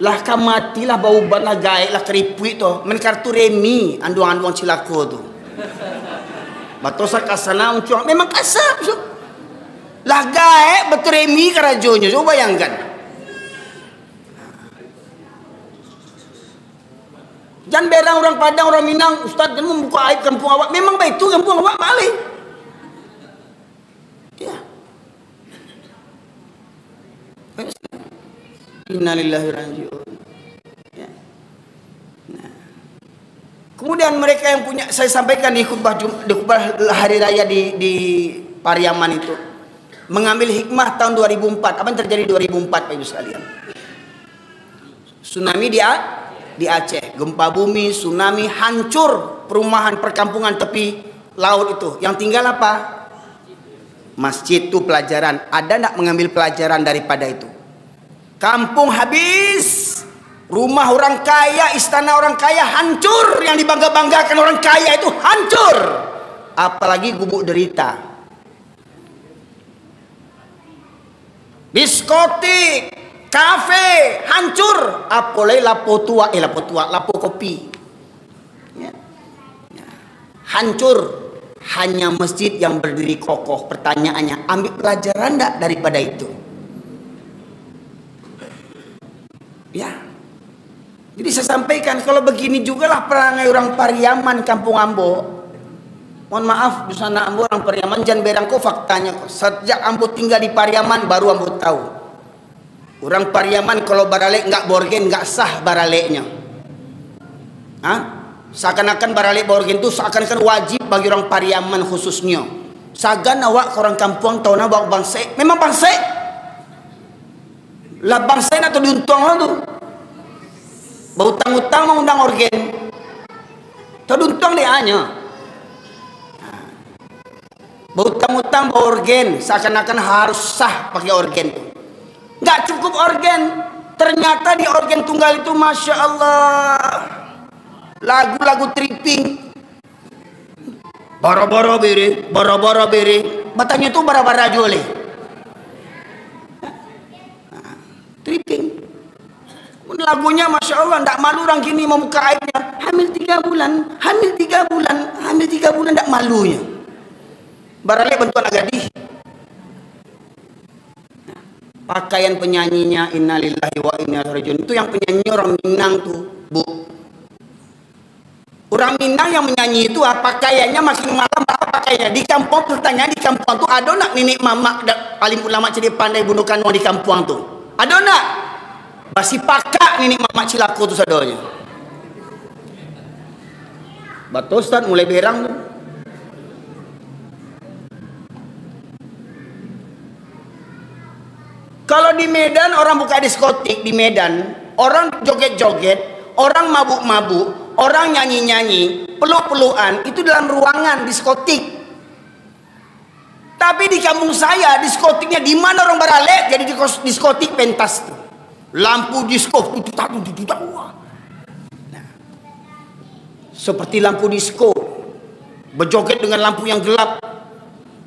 Lah kamatilah bau ban lah gaek lah keripui tuh main kartu remi anduang-anduang cilako tuh. Batosa kasana uncung memang kasar. Lah gaek betul remi karajonya, coba bayangkan. Jangan berang orang Padang, orang Minang, Ustaz, jangan membuka aib kampung awak. Memang baik itu kampung awak balik. Ya. Innalillahi raji'un. Ya. Nah. Kemudian mereka yang punya, saya sampaikan di khutbah hari raya di Pariaman itu, mengambil hikmah tahun 2004. Apa yang terjadi 2004, Pak Ibu sekalian? Tsunami di Aceh, gempa bumi, tsunami, hancur perumahan perkampungan tepi laut itu. Yang tinggal apa? Masjid itu pelajaran. Ada tidak mengambil pelajaran daripada itu? Kampung habis, rumah orang kaya, istana orang kaya hancur, yang dibangga-banggakan orang kaya itu hancur. Apalagi gubuk derita. diskotik, kafe, hancur. Apalagi lapo tua, lapo kopi. Ya. Ya. Hancur. Hanya masjid yang berdiri kokoh. Pertanyaannya, ambil pelajaran enggak daripada itu? Ya. Jadi saya sampaikan, kalau begini jugalah perangai orang Pariaman Kampung Ambo. Mohon maaf, di sana Ambo orang Pariaman, jangan berangko faktanya. Sejak Ambo tinggal di Pariaman, baru Ambo tahu. Orang Pariaman kalau baralek enggak borgen, enggak sah baraleknya. Hah? Seakan-akan baralek borgen itu seakan-akan wajib bagi orang Pariaman khususnya. Sagan awak ke orang kampung tahu nak bawa bangsa. Memang bangsa. Lah bangsa atau diuntung lah tu. Berutang-utang mengundang organ. Teruntung dia hanya. Berutang-utang bawa organ, seakan-akan harus sah pakai organ tu. Enggak cukup organ. Ternyata di organ tunggal itu Masya Allah, lagu-lagu tripping. Boro-boro beri, boro-boro beri. Batanya tu bara-bara jole. Tripping. Lagunya Masya Allah, tidak malu orang kini membuka aibnya. Hamil 3 bulan, hamil 3 bulan, hamil 3 bulan, tidak malunya. Barangkali bentuk anak gadis. Pakaian penyanyinya innalillahi wa inna ilaihi rajiun. Itu yang penyanyi orang Minang tuh, Bu. Orang Minang yang menyanyi itu pakaiannya makin malam pakaiannya. Di kampung pertanyaan, di kampung tuh ada nak nenek mama alim ulama jadi pandai bunuhkan orang di kampung tuh? Ada nak? Masih pakak nenek mama cilaku tuh sadonya. Betul Ustaz, mulai berang tuh. Kalau di Medan orang buka diskotik, di Medan orang joget-joget, orang mabuk-mabuk, orang nyanyi-nyanyi, peluk-pelukan, itu dalam ruangan diskotik. Tapi di kampung saya diskotiknya di mana orang baralek, jadi diskotik pentas tuh. Lampu disko nah, seperti lampu disko, berjoget dengan lampu yang gelap,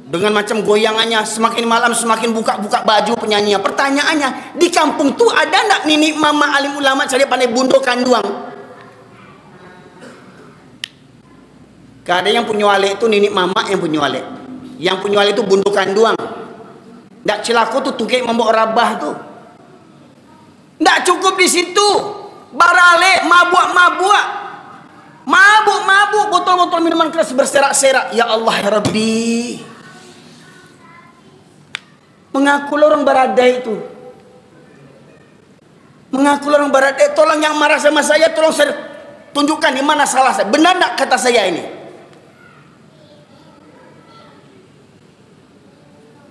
dengan macam goyangannya, semakin malam semakin buka-buka baju penyanyinya. Pertanyaannya, di kampung tuh ada enggak nenek mama alim ulama cari pandai bundo kanduang? Kadang yang punya wale itu nenek mama yang punya wale. Yang punya wale itu bundo kanduang. Ndak cilaku tuh tukik membawa rabah tuh. Ndak cukup di situ. Barale, mabuk-mabuk. Mabuk-mabuk, botol-botol minuman keras berserak-serak. Ya Allah ya Rabbi. Mengaku orang baradai itu. Mengaku orang baradai. Tolong yang marah sama saya, tolong saya tunjukkan di mana salah saya. Benar tak kata saya ini?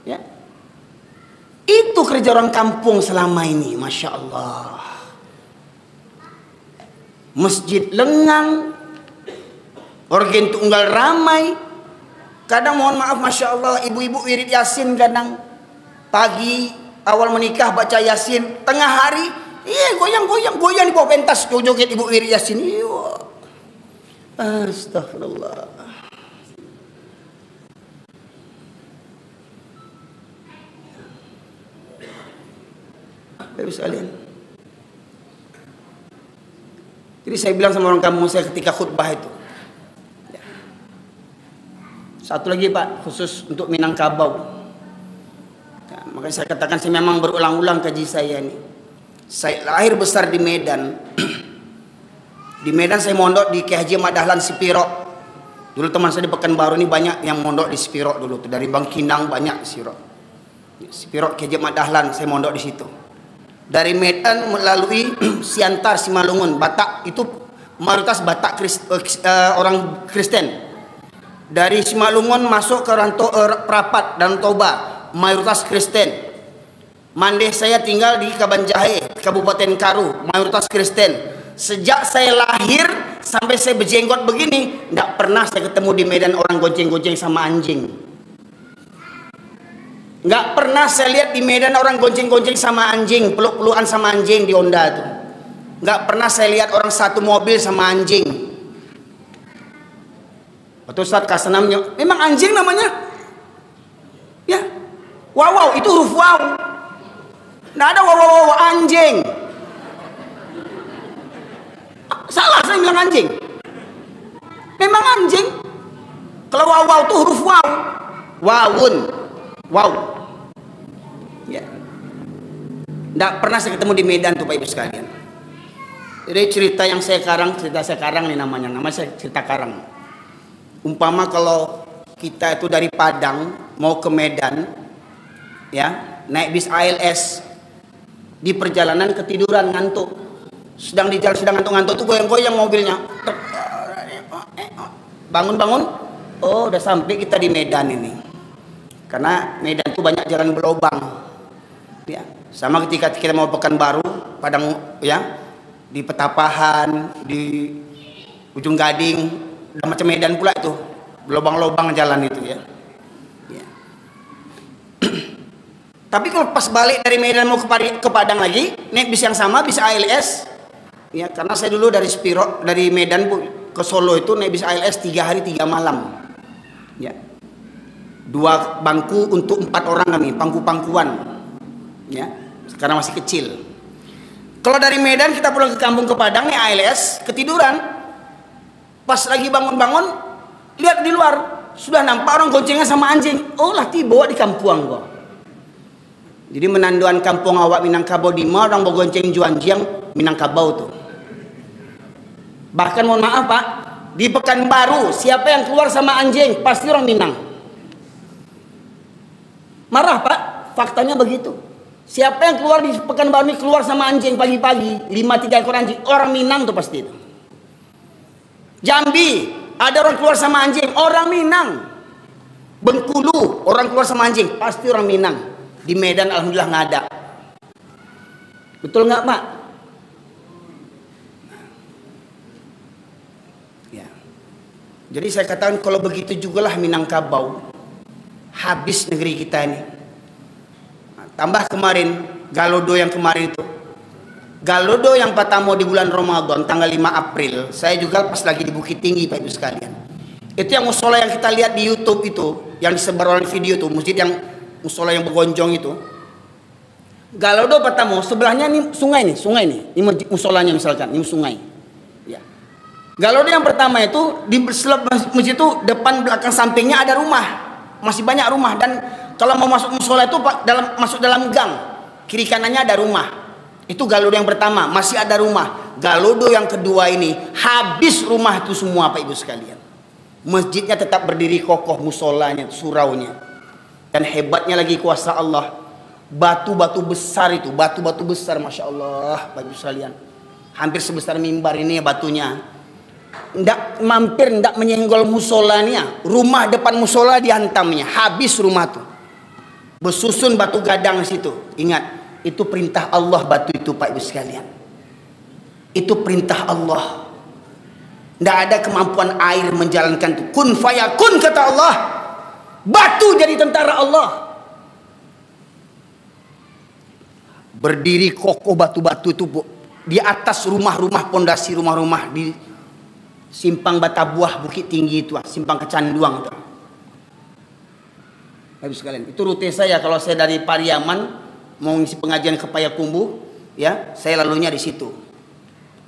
Ya. Itu kerja orang kampung selama ini, Masya Allah. Masjid lengang, organ tunggal ramai. Kadang mohon maaf, Masya Allah, ibu-ibu wirid Yasin kadang. Pagi awal menikah baca Yasin, tengah hari goyang di bawah pentas joget ibu wirid Yasin. Astagfirullah. Bapak sekalian. Jadi saya bilang sama orang kampung saya ketika khutbah itu. Satu lagi Pak, khusus untuk Minangkabau. Nah, makanya saya katakan saya memang berulang-ulang kaji saya ini. Saya lahir besar di Medan. Di Medan saya mondok di Kiai Haji Ahmad Dahlan Sipirok. Dulu teman saya di Pekanbaru ini banyak yang mondok di Sipirok dulu. Dari Bangkinang banyak di Sipirok. Sipirok Kiai Haji Ahmad Dahlan saya mondok di situ. Dari Medan melalui Siantar, Simalungun, Batak itu mayoritas Batak orang Kristen. Dari Simalungun masuk ke Prapat dan Toba, mayoritas Kristen. Mandeh saya tinggal di Kabanjahe, Kabupaten Karu, mayoritas Kristen. Sejak saya lahir sampai saya berjenggot begini, tidak pernah saya ketemu di Medan orang gonceng-gonceng sama anjing. Nggak pernah saya lihat di Medan orang gonceng-gonceng sama anjing, peluk-pelukan sama anjing di Honda tuh. Nggak pernah saya lihat orang satu mobil sama anjing. Betul Ustaz Kasanamnya, memang anjing namanya. Ya, wow itu huruf wow. Nggak ada wow anjing. Salah saya bilang anjing. Memang anjing. Kalau wow tuh huruf wow. Wawun. Wow. Ya. Nggak pernah saya ketemu di Medan tuh Pak Ibu sekalian. Jadi cerita yang saya karang nih namanya. Nama saya cerita karang. Umpama kalau kita itu dari Padang mau ke Medan, ya naik bis ALS, di perjalanan ketiduran ngantuk, sedang di jalan sedang ngantuk tuh goyang-goyang mobilnya, bangun, oh udah sampai kita di Medan ini, karena Medan tuh banyak jalan berlobang, ya sama ketika kita mau Pekanbaru, Padang, ya di Petapahan, di Ujung Gading, udah macam Medan pula itu, lobang-lobang jalan itu ya. Tapi kalau pas balik dari Medan mau ke Padang lagi, naik bis yang sama, bis ALS, ya karena saya dulu dari Spiro, dari Medan ke Solo itu naik bis ALS 3 hari 3 malam, ya 2 bangku untuk 4 orang kami, pangku-pangkuan, ya karena masih kecil. Kalau dari Medan kita pulang ke kampung ke Padang nih ALS, ketiduran, pas lagi bangun-bangun, lihat di luar sudah nampak orang goncengan sama anjing. Oh lah tiba di kampung gua. Jadi menanduan kampung awak Minangkabau di mana orang bergonceng juanjiang Minangkabau tuh. Bahkan mohon maaf Pak, di Pekanbaru siapa yang keluar sama anjing pasti orang Minang. Marah Pak, faktanya begitu. Siapa yang keluar di Pekanbaru ini keluar sama anjing pagi-pagi 5-3 ekor anjing, orang Minang tuh pasti itu. Jambi ada orang keluar sama anjing, orang Minang. Bengkulu orang keluar sama anjing pasti orang Minang. Di Medan alhamdulillah nggak ada. Betul nggak Pak? Ya. Jadi saya katakan kalau begitu jugalah Minangkabau, habis negeri kita ini. Nah, tambah kemarin Galodo yang kemarin itu, Galodo yang pertama di bulan Ramadan tanggal 5 April, saya juga pas lagi di Bukit Tinggi Pak Ibu sekalian. Itu yang musola yang kita lihat di YouTube itu, yang disebar oleh video itu, masjid yang musola yang bergonjong itu. Galodo pertama sebelahnya nih sungai nih, ini musolanya misalkan, ini sungai. Ya. Galodo yang pertama itu di masjid itu depan belakang sampingnya ada rumah, masih banyak rumah, dan kalau mau masuk musola itu masuk dalam gang, kiri kanannya ada rumah. Itu Galodo yang pertama, masih ada rumah. Galodo yang kedua ini habis rumah itu semua Pak Ibu sekalian. Masjidnya tetap berdiri kokoh, musolanya, suraunya. Dan hebatnya lagi kuasa Allah, batu-batu besar itu, batu-batu besar, masya Allah, Bapak Ibu sekalian, hampir sebesar mimbar ini ya batunya. Ndak mampir, ndak menyenggol musolanya, rumah depan musola dihantamnya, habis rumah tuh. Bersusun batu gadang situ. Ingat, itu perintah Allah batu itu Pak Ibu sekalian. Itu perintah Allah. Ndak ada kemampuan air menjalankan itu. Kun fayakun kata Allah. Batu jadi tentara Allah. Berdiri kokoh batu-batu itu di atas rumah-rumah, pondasi rumah-rumah di Simpang Batabuah Bukit Tinggi itu, Simpang Kecanduang itu. Habis sekalian, itu rute saya kalau saya dari Pariaman mau ngisi pengajian ke Payakumbuh, ya, saya lalunya di situ.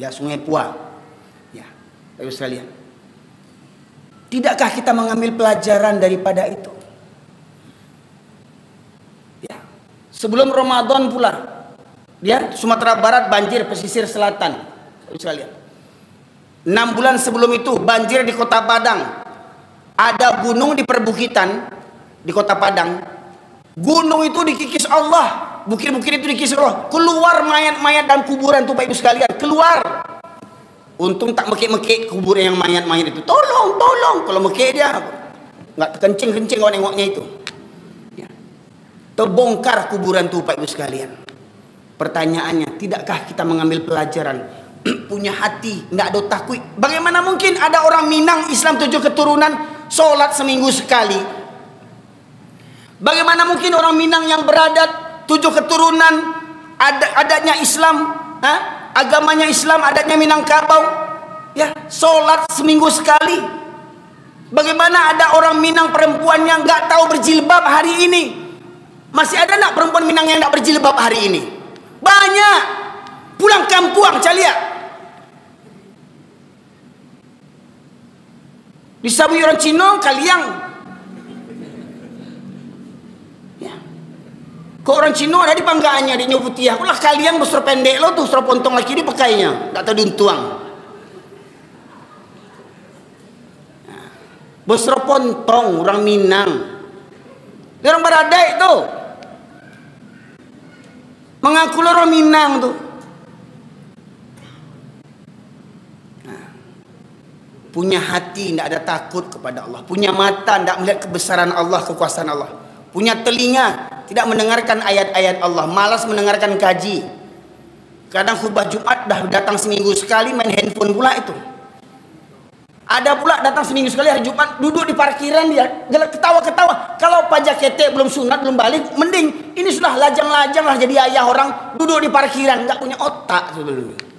Ya, Sungai Pua. Ya, habis sekalian. Tidakkah kita mengambil pelajaran daripada itu? Ya. Sebelum Ramadan pula, ya, Sumatera Barat banjir, pesisir selatan. Sekalian. 6 bulan sebelum itu banjir di Kota Padang. Ada gunung di perbukitan di Kota Padang. Gunung itu dikikis Allah, bukit-bukit itu dikikis Allah. Keluar mayat-mayat dan kuburan tuh Pak Ibu sekalian, keluar. Untung tak mekik-mekik kuburan yang mayat-mayat itu. Tolong. Kalau mekik dia nggak kencing-kencing orang nengoknya itu. Ya. Terbongkar kuburan tuh Pak Ibu sekalian. Pertanyaannya, tidakkah kita mengambil pelajaran? Punya hati, nggak ada takut. Bagaimana mungkin ada orang Minang Islam 7 keturunan sholat seminggu sekali? Bagaimana mungkin orang Minang yang beradat 7 keturunan adatnya Islam, agamanya Islam, adatnya Minangkabau, ya, sholat seminggu sekali? Bagaimana ada orang Minang perempuan yang nggak tahu berjilbab hari ini? Masih ada nggak perempuan Minang yang nggak berjilbab hari ini? Banyak. Pulang kampung calia. Disabui orang Cina kaliang. Ya. Kok orang Cina ada di panggaannya di Nyobutiah. Kulah kaliang besar pendek lo tuh, besar pontong lagi di pakainya. Tak tahu duntuang. Besar pontong orang Minang. Dia orang Baradai tuh. Mengaku orang Minang tuh. Punya hati tidak ada takut kepada Allah. Punya mata tidak melihat kebesaran Allah, kekuasaan Allah. Punya telinga tidak mendengarkan ayat-ayat Allah. Malas mendengarkan kaji. Kadang khutbah Jumat dah datang seminggu sekali main handphone pula itu. Ada pula datang seminggu sekali hari Jumat duduk di parkiran dia ketawa-ketawa. Kalau pajak ketek belum sunat belum balik, mending ini sudah lajang-lajang lah jadi ayah orang duduk di parkiran nggak punya otak sebelumnya.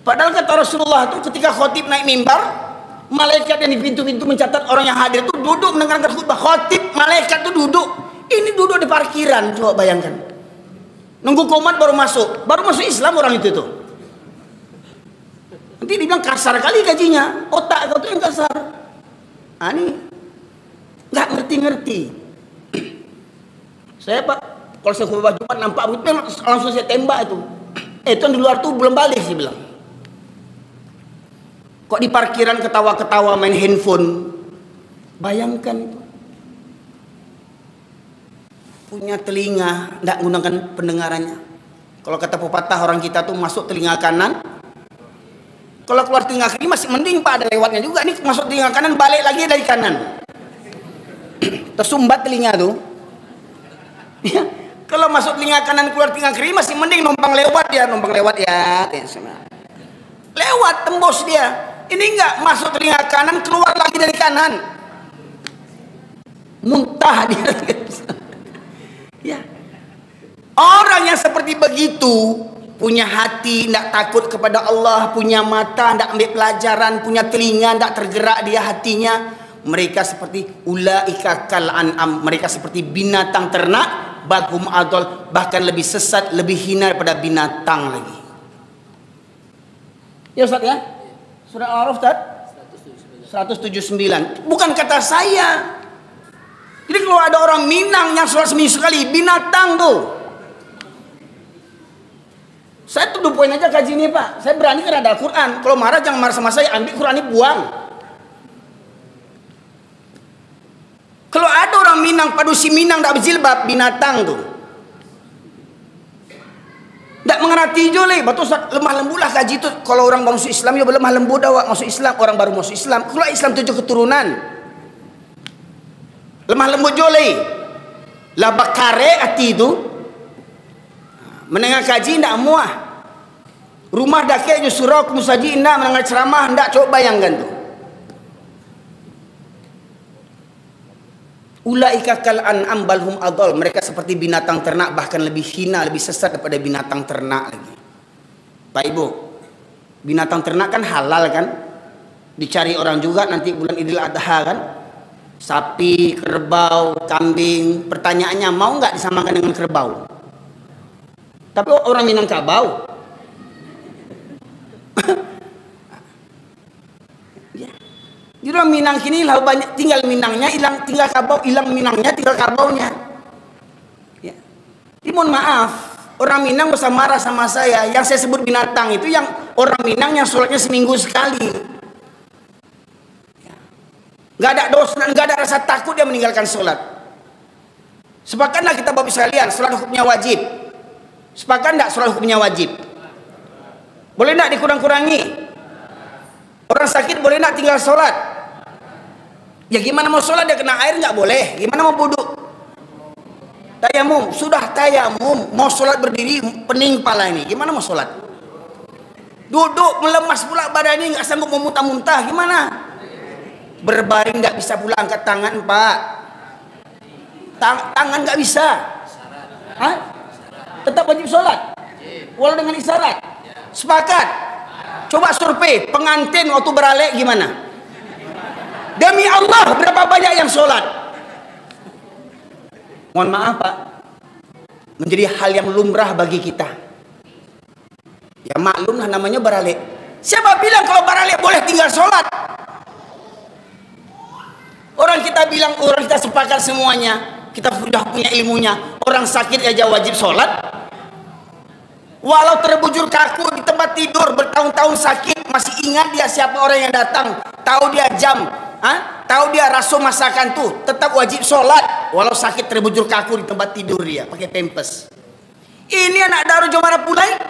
Padahal kata Rasulullah itu ketika khotib naik mimbar, malaikat yang di pintu-pintu mencatat orang yang hadir itu duduk mendengarkan khutbah. Khotib malaikat itu duduk. Ini duduk di parkiran, coba bayangkan. Nunggu komat baru masuk Islam orang itu tuh. Nanti dibilang kasar kali gajinya, otak kau tuh yang kasar. Ini nggak ngerti-ngerti. Saya Pak, kalau saya khutbah Jumat nampak begitu langsung saya tembak itu. Itu yang di luar tuh belum balik sih bilang. Kok di parkiran ketawa-ketawa main handphone? Bayangkan itu. Punya telinga, tidak menggunakan pendengarannya. Kalau kata pepatah orang kita tuh masuk telinga kanan. Kalau keluar telinga kiri masih mending Pak, ada lewatnya juga. Ini masuk telinga kanan, balik lagi dari kanan. Tersumbat telinga tuh. Ya. Kalau masuk telinga kanan keluar telinga kiri masih mending numpang lewat ya. Lewat tembus dia. Ini enggak masuk telinga kanan keluar lagi dari kanan. Muntah dia. Ya. Orang yang seperti begitu punya hati tidak takut kepada Allah, punya mata tidak ambil pelajaran, punya telinga tidak tergerak dia hatinya. Mereka seperti ulaika kal an'am, mereka seperti binatang ternak, bagum adol, bahkan lebih sesat, lebih hina daripada binatang lagi. Ya Ustaz ya? Surah Al-A'raf Ustaz? 179. Bukan kata saya. Jadi kalau ada orang Minang yang sholat seminggu sekali, binatang tuh. Saya tuh poin aja kaji ini Pak. Saya berani karena ada Al-Quran. Kalau marah jangan marah sama saya, ambil Quran ini buang. Kalau ada orang Minang, padusi Minang tak berjilbab, binatang tuh. Tak mengerti jole, batu lemah lembut lah kaji itu. Kalau orang masuk Islam ya lemah lembut awak masuk Islam, orang baru masuk Islam. Kalau Islam 7 keturunan, lemah lembut jole. Lah bakare hati itu, mendengar kaji tidak muah. Rumah dakek je surau kumusaji indah mendengar ceramah tidak, coba bayangkan tuh. Ulaika kal an'am balhum adol, mereka seperti binatang ternak, bahkan lebih hina, lebih sesat daripada binatang ternak lagi. Pak Ibu, binatang ternak kan halal kan, dicari orang juga nanti bulan Idul Adha kan, sapi, kerbau, kambing. Pertanyaannya, mau nggak disamakan dengan kerbau? Tapi orang Minangkabau. Jadi orang Minang kini lah banyak tinggal Minangnya, hilang tinggal kabau, hilang Minangnya, tinggal kabaunya. Ya. Jadi mohon maaf, orang Minang bisa marah sama saya. Yang saya sebut binatang itu yang orang Minang yang sholatnya seminggu sekali. Ya. Gak ada dosa, gak ada rasa takut dia meninggalkan sholat. Sepakatlah kita bapak sekalian, sholat hukumnya wajib. Sepakat enggak sholat hukumnya wajib? Boleh enggak dikurang-kurangi? Orang sakit boleh enggak tinggal sholat? Ya gimana mau sholat dia kena air nggak boleh? Gimana mau wudhu? Tayamum, sudah tayamum, mau sholat berdiri pening pala ini, gimana mau sholat? Duduk melemas pula badan ini, nggak sanggup mau muntah-muntah, gimana? Berbaring nggak bisa pula angkat tangan Pak, tangan nggak bisa, hah? Tetap wajib sholat, walau dengan isyarat. Sepakat? Coba survei pengantin waktu beralek gimana? Demi Allah berapa banyak yang sholat? mohon maaf Pak, menjadi hal yang lumrah bagi kita. Ya maklumlah namanya baralek. Siapa bilang kalau baralek boleh tinggal sholat? Orang kita bilang, orang kita sepakat semuanya, kita sudah punya ilmunya, orang sakit aja wajib sholat. Walau terbujur kaku di tempat tidur bertahun-tahun sakit, masih ingat dia siapa orang yang datang, tahu dia jam, tahu dia raso masakan tuh, tetap wajib sholat walau sakit terbujur kaku di tempat tidur dia pakai pempes. Ini anak daru Jomara Pulai,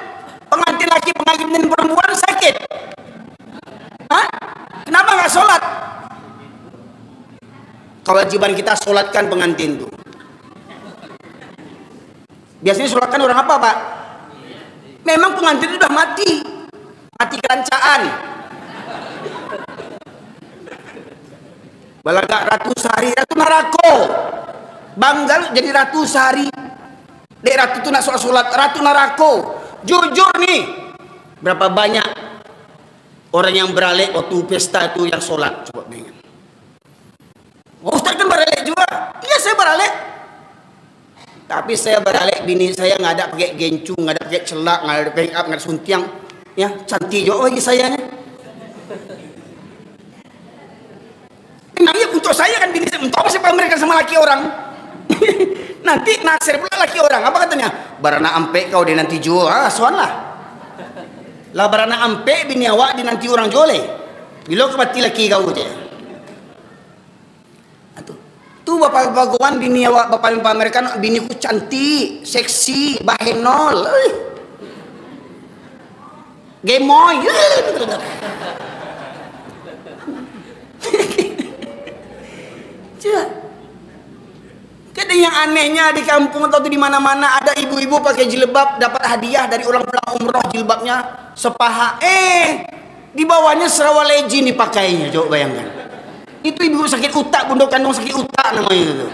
pengantin laki pengantin perempuan sakit, kenapa nggak sholat? Kewajiban kita sholatkan pengantin tuh. Biasanya sholatkan orang apa Pak? Memang pengantin itu sudah mati kerancaan. Balagak ratu sehari, ratu narako. Banggal jadi ratu sehari. Dek ratu itu nak sholat, ratu narako. Jujur nih, berapa banyak orang yang beralek waktu pesta itu yang sholat? Coba bayangkan. Oh, Ustaz kan beralek juga. Iya saya beralek. Tapi saya beralek bini saya nggak ada pakai gencung, nggak ada pakai celak, nggak ada make up, nggak ada suntiang, ya cantik juga bagi saya. Memangnya untuk saya kan bini saya, untuk apa saya pamerkan sama laki orang? Nanti naksir pula laki orang. Apa katanya? Barana ampe kau dia nanti jual, asuhan lah. Lah barana ampe bini awak di nanti orang jole. Bila kebati laki kau je. Tuh bapak-bapak kawan bini awak bapak pamerkan biniku cantik, seksi, bahenol. Gemoy. Kadang yang anehnya di kampung atau di mana-mana ada ibu-ibu pakai jilbab dapat hadiah dari orang pulang umroh jilbabnya sepaha. Di bawahnya serawal legin dipakainya. Coba bayangkan. Itu ibu sakit utak, bunda kandung sakit utak namanya itu.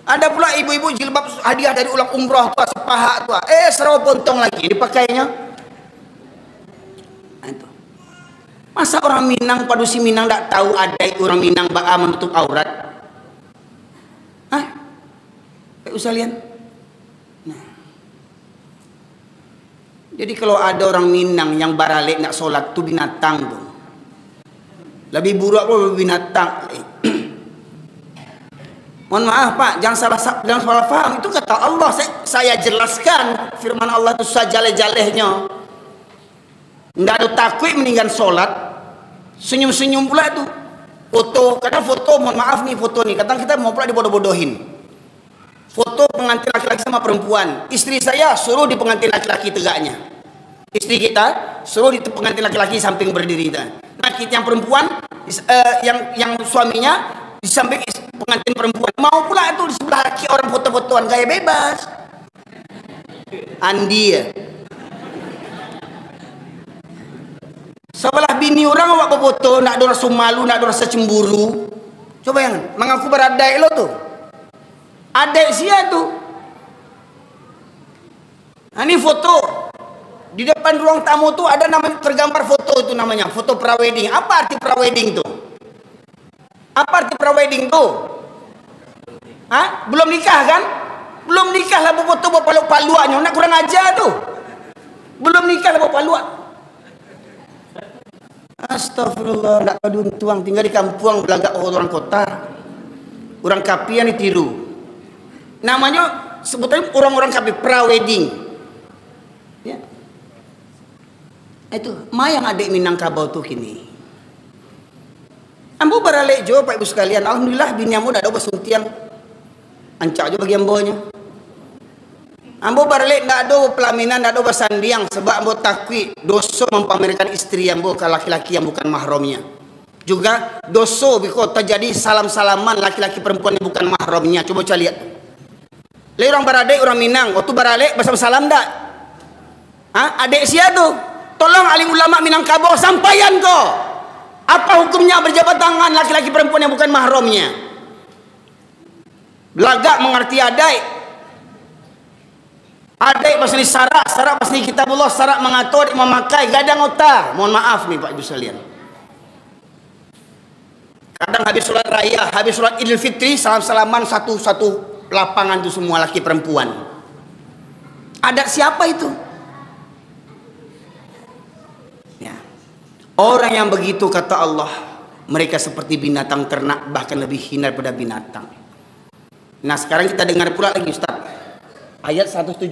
Ada pula ibu-ibu jilbab hadiah dari ulang umroh tua sepaha tua. Serau pontong lagi dipakainya. Itu. Masa orang Minang, padusi Minang tak tahu ada orang Minang baka menutup aurat? Pak Usalian. Nah. Jadi kalau ada orang Minang yang baralek nak sholat tu binatang tu. Lebih buruk pun binatang. Mohon maaf Pak, jangan salah faham. Itu kata Allah, saya jelaskan firman Allah itu sajaleh-jalehnya. Enggak ada takut meninggal sholat, senyum-senyum pula itu. Foto, kadang foto, mohon maaf nih foto nih, kadang kita mau pula dibodoh-bodohin. Foto pengantin laki-laki sama perempuan. Istri saya suruh di pengantin laki-laki tegaknya. Istri kita suruh di pengantin laki-laki samping berdiri. Nah kita yang perempuan, yang suaminya di samping pengantin perempuan. Mau pula itu di sebelah laki orang foto-fotoan gaya bebas. Andi ya. Sebelah bini orang awak berfoto, nak ada rasa malu, nak ada rasa cemburu. Coba yang mengaku beradai lo tuh. Adek sia tuh. Nah, ini foto. Di depan ruang tamu tuh ada namanya tergambar foto itu namanya foto prawedding. Apa arti prawedding tuh? Apa arti prawedding tuh? Belum nikah kan? Belum nikah lah foto palu-paluannya. Nak kurang ajar tuh. Belum nikah lah paluan. Astagfirullah, nak kadun tuang tinggal di kampung belagak orang kota. Orang kapi yang ditiru. Namanya sebetulnya orang-orang kapi prawedding. Ya. Itu mayang adik Minangkabau tuh kini. Ambo baralek jo Pak Ibu sekalian. Alhamdulillah bini ambo dak ada basuntiang. Ancak jo bagi ambonya. Ambo baralek dak ada pelaminan, dak ada basandiang sebab ambo takwi dosa mempamerkan istri ambo ke laki-laki yang bukan mahramnya. Juga dosa biko terjadi salam-salaman laki-laki perempuan yang bukan mahramnya. Coba cari lihat. Le orang baradek orang Minang waktu baralek salam dak? Adik sia tuh. Tolong alim ulama Minangkabau sampaikan kok. Apa hukumnya berjabat tangan laki-laki perempuan yang bukan mahramnya? Belagak mengerti adai. Adai pasal sarak pasal kitabullah, sarak mengatur memakai gadang otak. Mohon maaf nih Pak Ibu sekalian. Kadang habis sholat raya, habis sholat Idul Fitri, salam-salaman satu lapangan tuh semua laki perempuan. Adat siapa itu? Ya. Orang yang begitu kata Allah, mereka seperti binatang ternak, bahkan lebih hina daripada binatang. Nah sekarang kita dengar pula lagi Ustaz, ayat 176.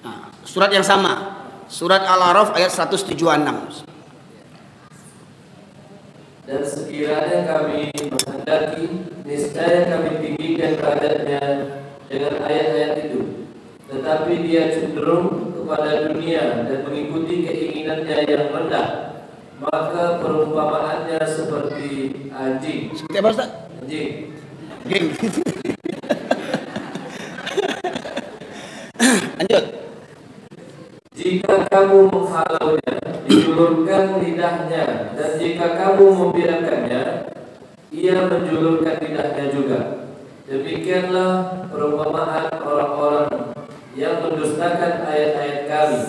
Nah, surat yang sama, surat Al-A'raf ayat 176. Dan sekiranya kami menghendaki, niscaya kami tinggikan derajatnya dengan ayat-ayat itu. Tetapi dia cenderung kepada dunia dan mengikuti keinginannya yang rendah. Maka perumpamaannya seperti anjing. Seperti apa Ustaz? Anjing. Geng. Lanjut. Jika kamu menghalaunya, dijulurkan lidahnya, dan jika kamu membiarkannya, ia menjulurkan lidahnya juga. Demikianlah perumpamaan orang-orang yang mendustakan ayat-ayat kami.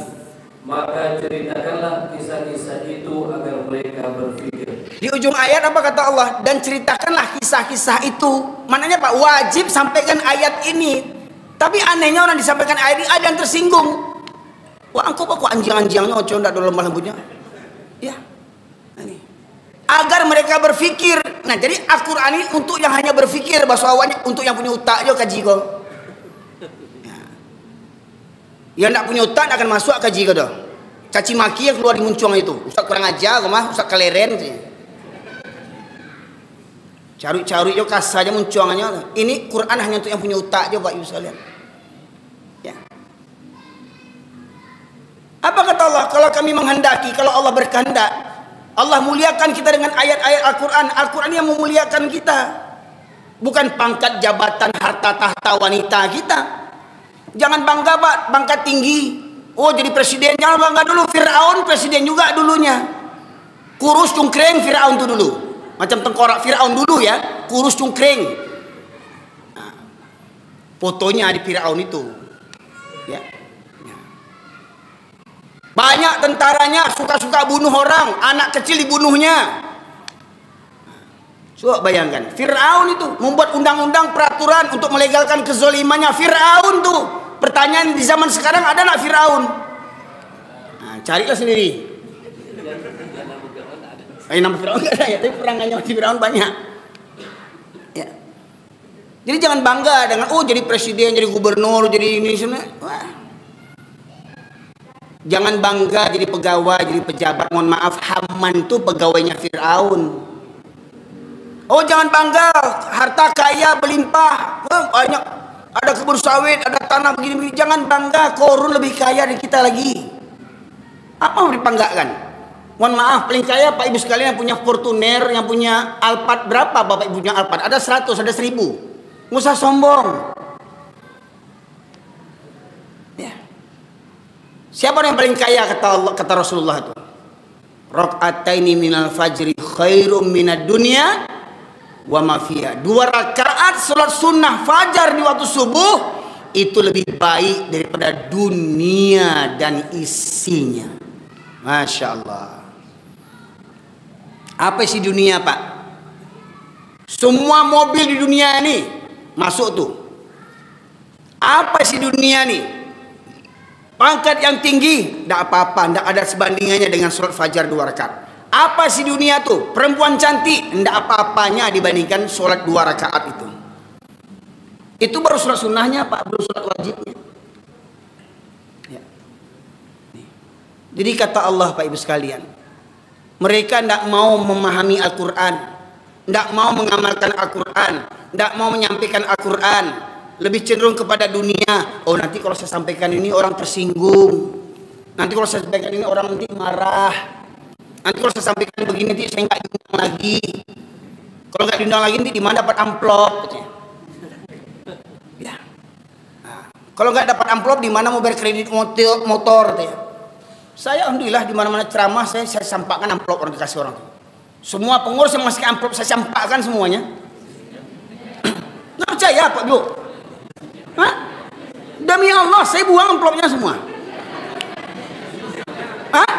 Maka ceritakanlah kisah-kisah itu agar mereka berpikir. Di ujung ayat apa kata Allah? Dan ceritakanlah kisah-kisah itu. Maknanya Pak, wajib sampaikan ayat ini. Tapi anehnya orang disampaikan ayat ini ada yang tersinggung. Wah, engkau kok anjing-anjingnya ojo ndak dalam lembutnya. Ya. Ini. Agar mereka berpikir. Nah, jadi Al-Qur'an ini untuk yang hanya berpikir, bahasa awalnya untuk yang punya otak aja kaji kok. Ya. Yang ndak punya otak akan masuk kaji kok dah. Caci maki yang keluar di muncuang itu. Ustaz kurang ajar, mah Ustaz keleren gitu. Cari-cari yo kasar aja muncuangannya. Ini Quran hanya untuk yang punya otak aja Pak Ibu sekalian. Ya. Apa kata Allah? Kalau kami menghendaki, kalau Allah berkehendak, Allah muliakan kita dengan ayat-ayat Al-Quran. Al-Quran yang memuliakan kita. Bukan pangkat, jabatan, harta, tahta, wanita kita. Jangan bangga Pak, pangkat tinggi. Oh jadi presiden, jangan bangga dulu. Fir'aun presiden juga dulunya. Kurus cungkreng Fir'aun itu dulu. Macam tengkorak Fir'aun dulu ya. Kurus cungkreng. Nah, fotonya di Fir'aun itu. Ya. Banyak tentaranya suka-suka bunuh orang, anak kecil dibunuhnya. Coba bayangkan, Fir'aun itu membuat undang-undang peraturan untuk melegalkan kezolimannya. Fir'aun tuh. Pertanyaan di zaman sekarang ada nggak Fir'aun? Nah, carilah sendiri. Nama Fir'aun nggak ada ya, tapi perangannya masih Fir'aun banyak. Ya. Jadi jangan bangga dengan jadi presiden, jadi gubernur, jadi ini semua. Wah. Jangan bangga jadi pegawai, jadi pejabat. Mohon maaf, Haman tuh pegawainya Fir'aun. Oh jangan bangga, harta kaya berlimpah, banyak, ada kebun sawit, ada tanah begini-begini. Jangan bangga, Korun lebih kaya dari kita lagi. Apa mau dibanggakan? Mohon maaf, paling kaya Pak Ibu sekalian yang punya Fortuner, yang punya Alphard. Berapa Bapak Ibunya Alphard? Ada 100, ada 1000. Nggak usah sombong. Siapa yang paling kaya kata Allah, kata Rasulullah itu? Raka'ataini minal fajri khairum minad dunya wa ma fiha. 2 rakaat salat sunnah fajar di waktu subuh itu lebih baik daripada dunia dan isinya. Masya Allah. Apa isi dunia Pak? Semua mobil di dunia ini masuk tuh. Apa isi dunia nih? Pangkat yang tinggi, tidak apa-apa, tidak ada sebandingannya dengan sholat fajar 2 rakaat. Apa sih dunia tuh? Perempuan cantik, tidak apa-apanya dibandingkan sholat 2 rakaat itu. Itu baru sholat sunnahnya Pak, belum sholat wajibnya. Ya. Jadi kata Allah Pak Ibu sekalian, mereka tidak mau memahami Al-Quran, tidak mau mengamalkan Al-Quran, tidak mau menyampaikan Al-Quran. Lebih cenderung kepada dunia. Oh nanti kalau saya sampaikan ini orang tersinggung. Nanti kalau saya sampaikan ini orang nanti marah. Nanti kalau saya sampaikan begini nanti saya nggak diundang lagi. Kalau nggak diundang lagi nanti di mana dapat amplop? Ya. Nah, kalau nggak dapat amplop di mana mau bayar kredit motor? Saya alhamdulillah di mana-mana ceramah saya sampaikan amplop orang dikasih orang. Semua pengurus yang masih amplop saya sampaikan semuanya. Nggak percaya Pak Bu? Hah? Demi Allah saya buang amplopnya semua. Hah?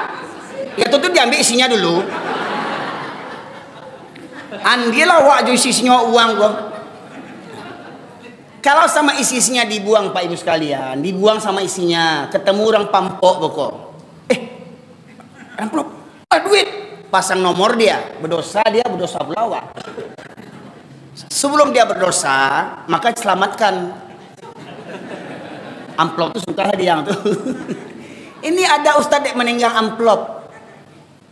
Ya tentu diambil isinya dulu. Andilah wak jo isinya uang gua. Kalau sama isinya dibuang Pak Ibu sekalian, dibuang sama isinya, ketemu orang pampok pokok. Amplop, duit, pasang nomor dia, berdosa pula. Sebelum dia berdosa, maka selamatkan. Amplop tuh suka dia tuh. Ini ada ustadz yang menenggang amplop.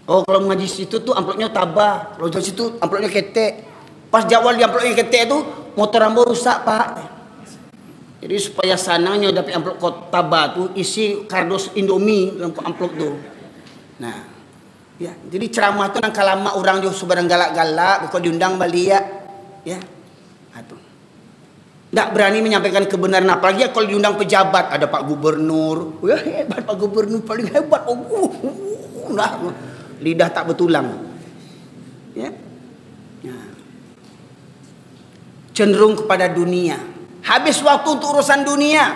Oh kalau ngaji situ tuh amplopnya tabah, kalau di situ amplopnya ketek. Pas jawab di amplopnya ketek itu motor ambo rusak Pak. Jadi supaya sananya dapat amplop tabah tuh isi kardus Indomie dalam amplop tuh. Nah, ya jadi ceramah tuh nang kalama orang jo subarang galak-galak, kok diundang balik ya. Aduh. Nggak berani menyampaikan kebenaran, apalagi kalau diundang pejabat, ada Pak Gubernur. Wah, hebat Pak Gubernur, paling hebat. Nah, lidah tak betulang. Ya. Nah. Cenderung kepada dunia. Habis waktu untuk urusan dunia.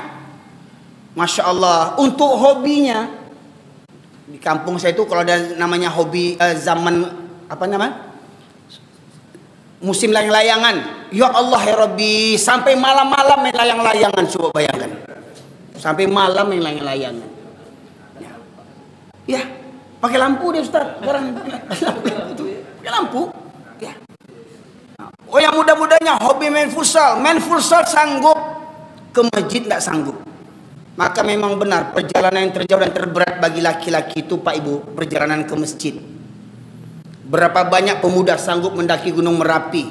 Masya Allah, untuk hobinya. Di kampung saya itu kalau ada namanya hobi zaman apa namanya? Musim layang-layangan. Ya Allah ya Rabbi, sampai malam-malam main layang-layangan, coba bayangkan. Sampai malam main layang-layangan. Ya, pakai lampu dia Ustaz. Sekarang pakai lampu. Ya. Oh yang muda-mudanya hobi main futsal sanggup, ke masjid enggak sanggup. Maka memang benar perjalanan yang terjauh dan terberat bagi laki-laki itu Pak Ibu, perjalanan ke masjid. Berapa banyak pemuda sanggup mendaki Gunung Merapi,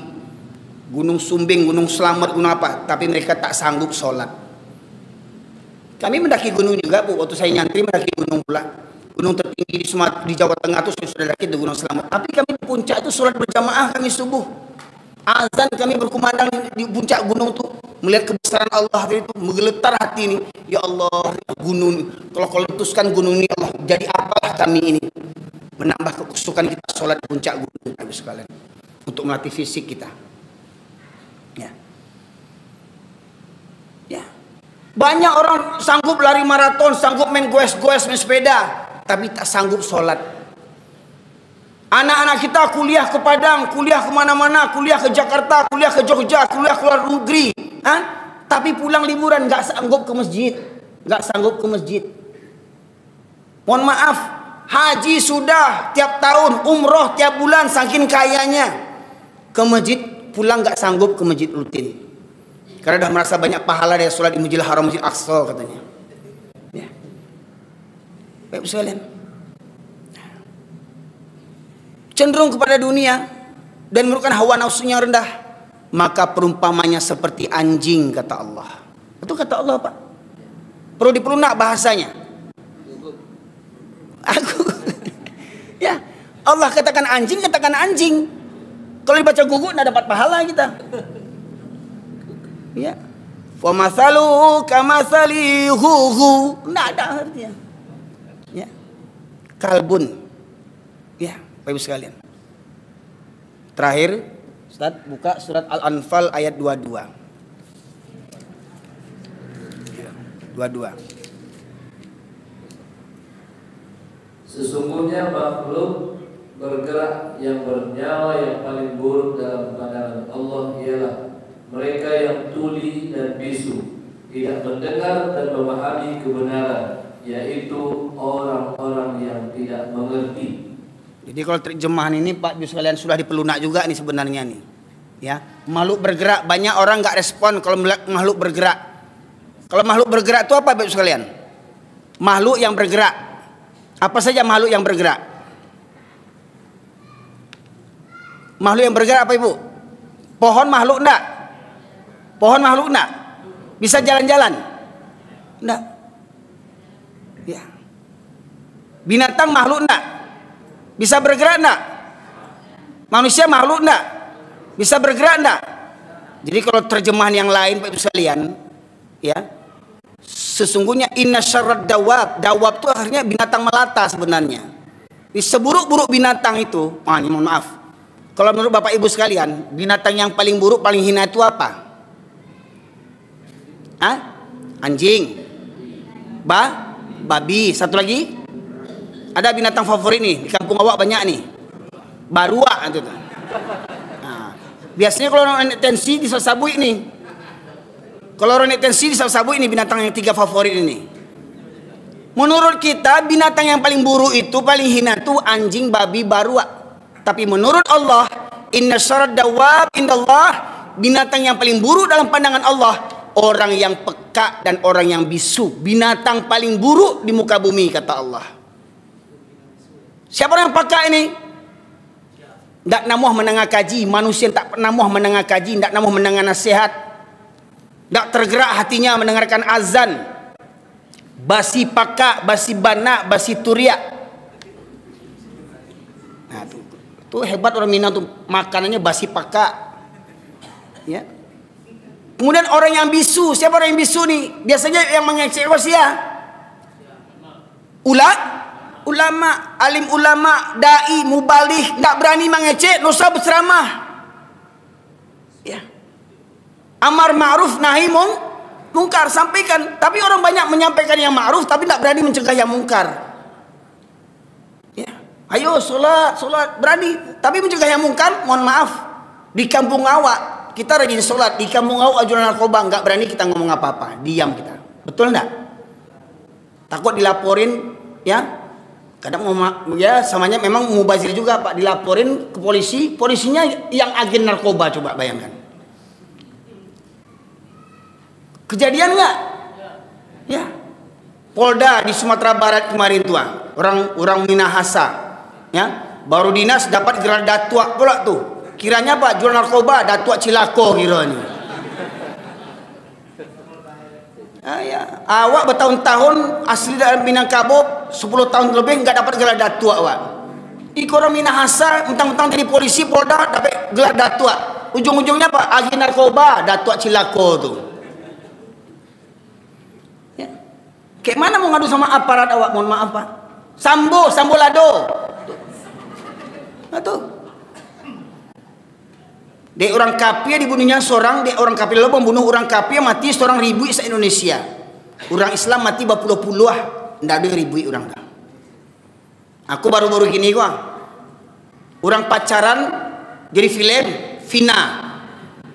Gunung Sumbing, Gunung Selamat, gunung apa, tapi mereka tak sanggup sholat. Kami mendaki gunung juga Bu, waktu saya nyantri mendaki gunung pula. Gunung tertinggi di Jawa Tengah itu sudah daki di Gunung Selamat. Tapi kami di puncak itu sholat berjamaah kami subuh. Azan kami berkumandang di puncak gunung tuh, melihat kebesaran Allah itu, menggeletar hati ini. Ya Allah, gunung, kalau letuskan gunung ini Allah, jadi apalah kami ini. Menambah kekusukan kita sholat di puncak gunung Ibu sekalian, untuk melatih fisik kita. Ya. Ya. Banyak orang sanggup lari maraton, sanggup main goes-goes, main sepeda, tapi tak sanggup sholat. Anak-anak kita kuliah ke Padang, kuliah kemana-mana, kuliah ke Jakarta, kuliah ke Jogja, kuliah ke luar negeri, tapi pulang liburan nggak sanggup ke masjid, nggak sanggup ke masjid. Mohon maaf, haji sudah tiap tahun, umroh tiap bulan, saking kayanya. Ke masjid pulang nggak sanggup ke masjid rutin, karena dah merasa banyak pahala dari sholat di Masjidil Haram, Masjid Aqsa katanya. Ya. Baik sekalian, cenderung kepada dunia dan merupakan hawa nafsunya rendah, maka perumpamanya seperti anjing kata Allah. Itu kata Allah Pak. Perlu dipelunak bahasanya. Aku ya, Allah katakan anjing, katakan anjing. Kalau dibaca guguk tidak dapat pahala kita. Ya. Fa masalu kamatsali huhu, tidak ada artinya. Ya. Kalbun. Ya. Bapak Ibu sekalian. Terakhir, Ustaz buka surat Al-Anfal ayat 22. 22. Sesungguhnya makhluk bergerak yang bernyawa yang paling buruk dalam pandangan Allah ialah mereka yang tuli dan bisu, tidak mendengar dan memahami kebenaran, yaitu orang-orang yang tidak mengerti. Jadi kalau terjemahan ini Pak Ibu sekalian sudah dipelunak juga nih sebenarnya nih. Ya, makhluk bergerak, banyak orang nggak respon kalau makhluk bergerak. Kalau makhluk bergerak itu apa Pak Ibu sekalian? Makhluk yang bergerak. Apa saja makhluk yang bergerak? Makhluk yang bergerak apa Ibu? Pohon makhluk enggak? Pohon makhluk enggak? Bisa jalan-jalan? Enggak. Ya. Binatang makhluk enggak? Bisa bergerak enggak? Manusia makhluk enggak? Bisa bergerak enggak? Jadi kalau terjemahan yang lain Pak Ibu sekalian, ya. Sesungguhnya inna syarrad dawab, dawab itu akhirnya binatang melata sebenarnya. Seburuk-buruk binatang itu, mohon maaf. Kalau menurut Bapak Ibu sekalian, binatang yang paling buruk, paling hina itu apa? Anjing, babi, satu lagi? Ada binatang favorit nih di kampung awak banyak nih, barua itu. Biasanya kalau orang naik tensi di sabui ini. Kalau orang naik tensi di sabui ini binatang yang 3 favorit ini. Menurut kita binatang yang paling buruk itu, paling hina itu anjing, babi, baru. Tapi menurut Allah, inna syarrad dawab indallah, binatang yang paling buruk dalam pandangan Allah, orang yang peka dan orang yang bisu. Binatang paling buruk di muka bumi, kata Allah. Siapa orang yang peka ini? Tak namuh mendengar kaji. Manusia tak namuh mendengar kaji, tak namuh mendengar nasihat, tak tergerak hatinya mendengarkan azan. Basi pakak, basi bana, basi turiak. Nah, itu hebat orang Minang tuh, makanannya basi pakak. Ya. Kemudian orang yang bisu, siapa orang yang bisu nih? Biasanya yang mengeksekutasi ya. Ulama, alim ulama, dai, mubalih, tak berani mengecek, dosa berceramah. Ya. Amar ma'ruf nahi mungkar, sampaikan. Tapi orang banyak menyampaikan yang ma'ruf tapi tak berani mencegah yang mungkar. Ya. Ayo solat berani, tapi mencegah yang mungkar, mohon maaf. Di kampung awak kita rajin solat, di kampung awak jual narkoba, enggak berani kita ngomong apa-apa, diam kita. Betul enggak? Takut dilaporin, ya. Kadang ya samanya memang mubazir juga Pak, dilaporin ke polisi, polisinya yang agen narkoba, coba bayangkan. Kejadian nggak? Ya. Polda di Sumatera Barat kemarin tua, orang Minahasa, ya, baru dinas dapat gelar datua pula tuh. Kiranya Pak jual narkoba, datua cilako kiranya. Ya. Awak bertahun-tahun asli dari Minangkabau, 10 tahun lebih nggak dapat gelar datua awak. Orang Minahasa mentang-mentang jadi polisi Polda dapat gelar datua. Ujung-ujungnya Pak agen narkoba, datua cilako tuh. Kayak mana mau ngadu sama aparat awak, mohon maaf Pak. Sambo lado. Nah tuh. Dek orang kafir dibunuhnya seorang, dek orang kafir lalu membunuh orang kafir mati seorang ribu se Indonesia. Orang Islam mati berpuluh-puluh, ndak ada ribu orang dah. Aku baru-baru gini gua. Orang pacaran jadi film Vina.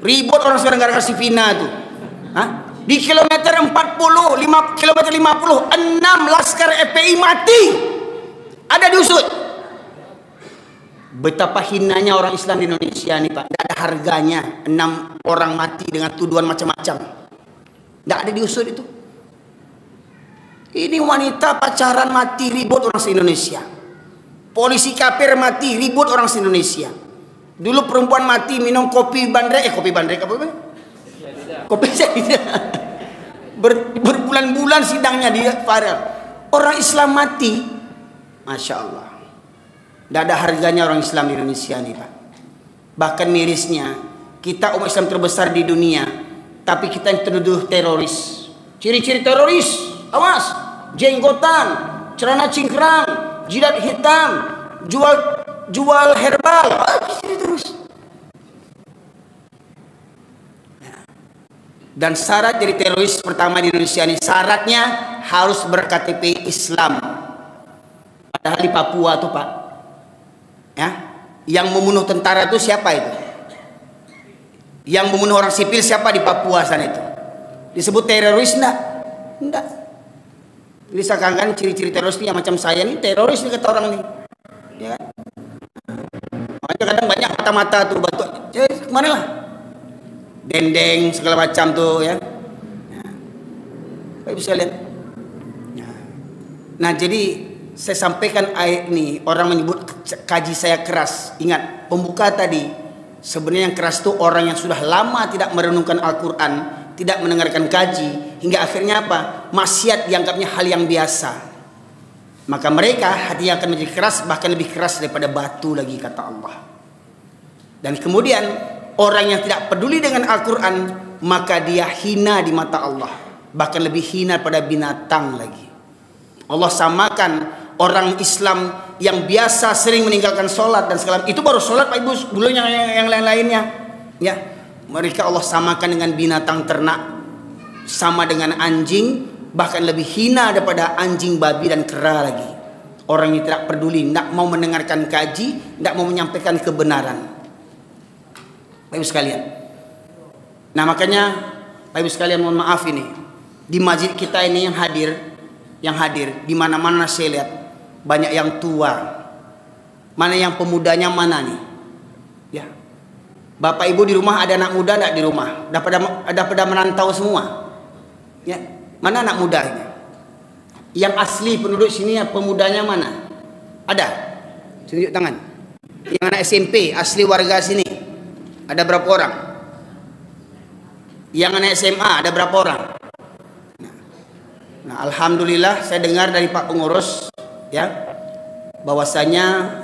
Ribut orang sekarang gara-gara si Vina tuh. Hah? Di kilometer 40, kilometer 50, 6 laskar FPI mati. Ada diusut. Betapa hinanya orang Islam di Indonesia nih Pak. Tidak ada harganya. 6 orang mati dengan tuduhan macam-macam. Tidak ada diusut itu. Ini wanita pacaran mati, ribut orang se-Indonesia. Polisi kafir mati, ribut orang se-Indonesia. Dulu perempuan mati minum kopi bandrek, kopi saya berbulan-bulan sidangnya dia viral. Orang Islam mati, Masya Allah. Tidak ada harganya orang Islam di Indonesia nih Pak. Bahkan mirisnya, kita umat Islam terbesar di dunia, tapi kita yang tertuduh teroris. Ciri-ciri teroris, awas, jenggotan, celana cingkrang, jidat hitam, jual herbal, terus. Dan syarat jadi teroris pertama di Indonesia ini, syaratnya harus berKTP Islam. Padahal di Papua tuh Pak, ya, yang membunuh tentara itu siapa itu? Yang membunuh orang sipil siapa di Papua sana itu? Disebut teroris enggak? Enggak. Jadi seakan-akan ciri-ciri teroris ini yang macam saya nih teroris nih kata orang nih. Ya kan? Makanya kadang banyak mata-mata tuh batu. Kemana lah? Dendeng segala macam tuh ya. Nah, bisa lihat. Nah, jadi saya sampaikan ayat ini, orang menyebut kaji saya keras. Ingat, pembuka tadi, sebenarnya yang keras itu orang yang sudah lama tidak merenungkan Al-Quran, tidak mendengarkan kaji, hingga akhirnya apa? Maksiat dianggapnya hal yang biasa. Maka mereka hatinya akan menjadi keras, bahkan lebih keras daripada batu lagi, kata Allah. Dan kemudian orang yang tidak peduli dengan Al-Quran, maka dia hina di mata Allah, bahkan lebih hina pada binatang lagi. Allah samakan orang Islam yang biasa sering meninggalkan sholat dan segala itu baru sholat Pak Ibu, belum yang lain-lainnya. Ya, mereka Allah samakan dengan binatang ternak, sama dengan anjing, bahkan lebih hina daripada anjing, babi dan kera lagi. Orang yang tidak peduli, tidak mau mendengarkan kaji, tidak mau menyampaikan kebenaran. Pak Ibu sekalian. Nah makanya Pak Ibu sekalian mohon maaf ini, di masjid kita ini yang hadir di mana-mana saya lihat banyak yang tua. Mana yang pemudanya mana nih? Ya. Bapak Ibu di rumah ada anak muda enggak di rumah? Ada pada merantau semua. Ya. Mana anak mudanya? Yang asli penduduk sini ya, pemudanya mana? Ada? Tunjuk tangan. Yang anak SMP asli warga sini ada berapa orang? Yang anak SMA ada berapa orang? Nah, alhamdulillah saya dengar dari Pak Pengurus ya bahwasanya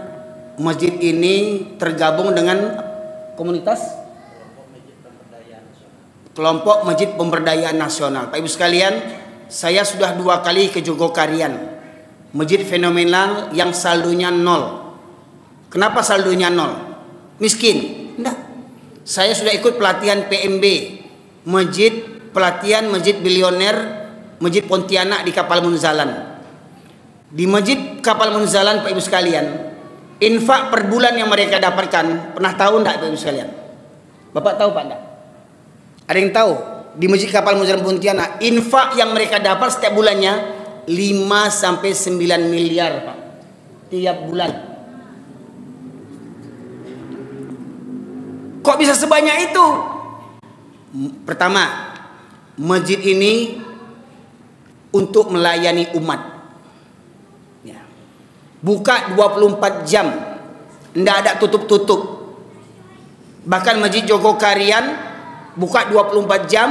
masjid ini tergabung dengan komunitas kelompok Masjid Pemberdayaan Nasional. Pak Ibu sekalian, saya sudah 2 kali ke Jogokarian, masjid fenomenal yang saldonya 0. Kenapa saldonya 0? Miskin? Enggak. Saya sudah ikut pelatihan PMB, pelatihan masjid bilioner, Masjid Pontianak di Kapal Munzalan. Di Masjid Kapal Munzalan, Pak Ibu sekalian, infak per bulan yang mereka dapatkan, pernah tahu enggak Pak Ibu sekalian? Bapak tahu Pak enggak? Ada yang tahu? Di Masjid Kapal Munzalan Pontianak, infak yang mereka dapat setiap bulannya 5 sampai 9 miliar Pak. Tiap bulan. Kok bisa sebanyak itu? Pertama, masjid ini untuk melayani umat. Ya. Buka 24 jam. Tidak ada tutup-tutup. Bahkan Masjid Jogokarian buka 24 jam.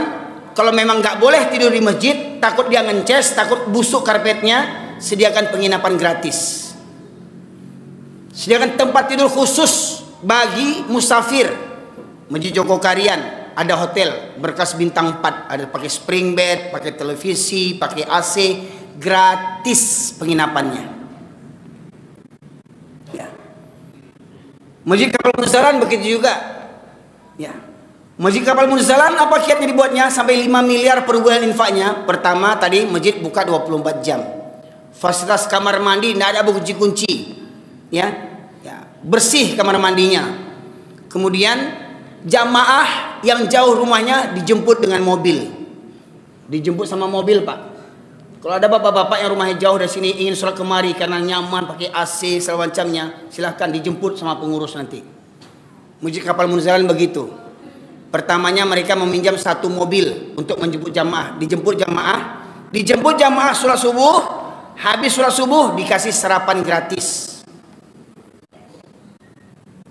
Kalau memang nggak boleh tidur di masjid, takut dia ngences, takut busuk karpetnya, sediakan penginapan gratis. Sediakan tempat tidur khusus bagi musafir. Masjid Jogokarian ada hotel berkelas bintang 4, ada pakai spring bed, pakai televisi, pakai AC, gratis penginapannya. Ya. Masjid Kapal Munzalan begitu juga. Ya. Masjid Kapal Munzalan apa kiatnya dibuatnya sampai 5 miliar per bulan infaknya? Pertama tadi masjid buka 24 jam. Fasilitas kamar mandi tidak ada kunci-kunci. Ya. Ya, bersih kamar mandinya. Kemudian jamaah yang jauh rumahnya dijemput dengan mobil. Dijemput sama mobil Pak. Kalau ada bapak-bapak yang rumahnya jauh dari sini ingin sholat kemari karena nyaman pakai AC segala macamnya, silahkan dijemput sama pengurus nanti. Masjid Kapal Munzalan begitu. Pertamanya mereka meminjam 1 mobil untuk menjemput jamaah. Dijemput jamaah sholat subuh. Habis sholat subuh dikasih sarapan gratis.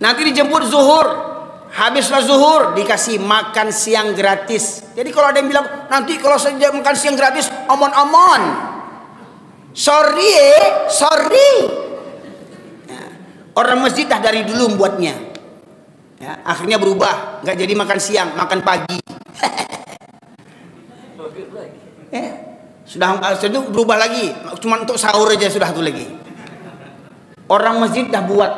Nanti dijemput zuhur. Habis sholat zuhur dikasih makan siang gratis. Jadi kalau ada yang bilang nanti kalau saya makan siang gratis, omon-omon. Sorry. Ya. Orang masjid dah dari dulu membuatnya. Ya, akhirnya berubah, nggak jadi makan siang, makan pagi. Ya, sudah berubah lagi, cuma untuk sahur aja sudah tuh lagi. Orang masjid dah buat,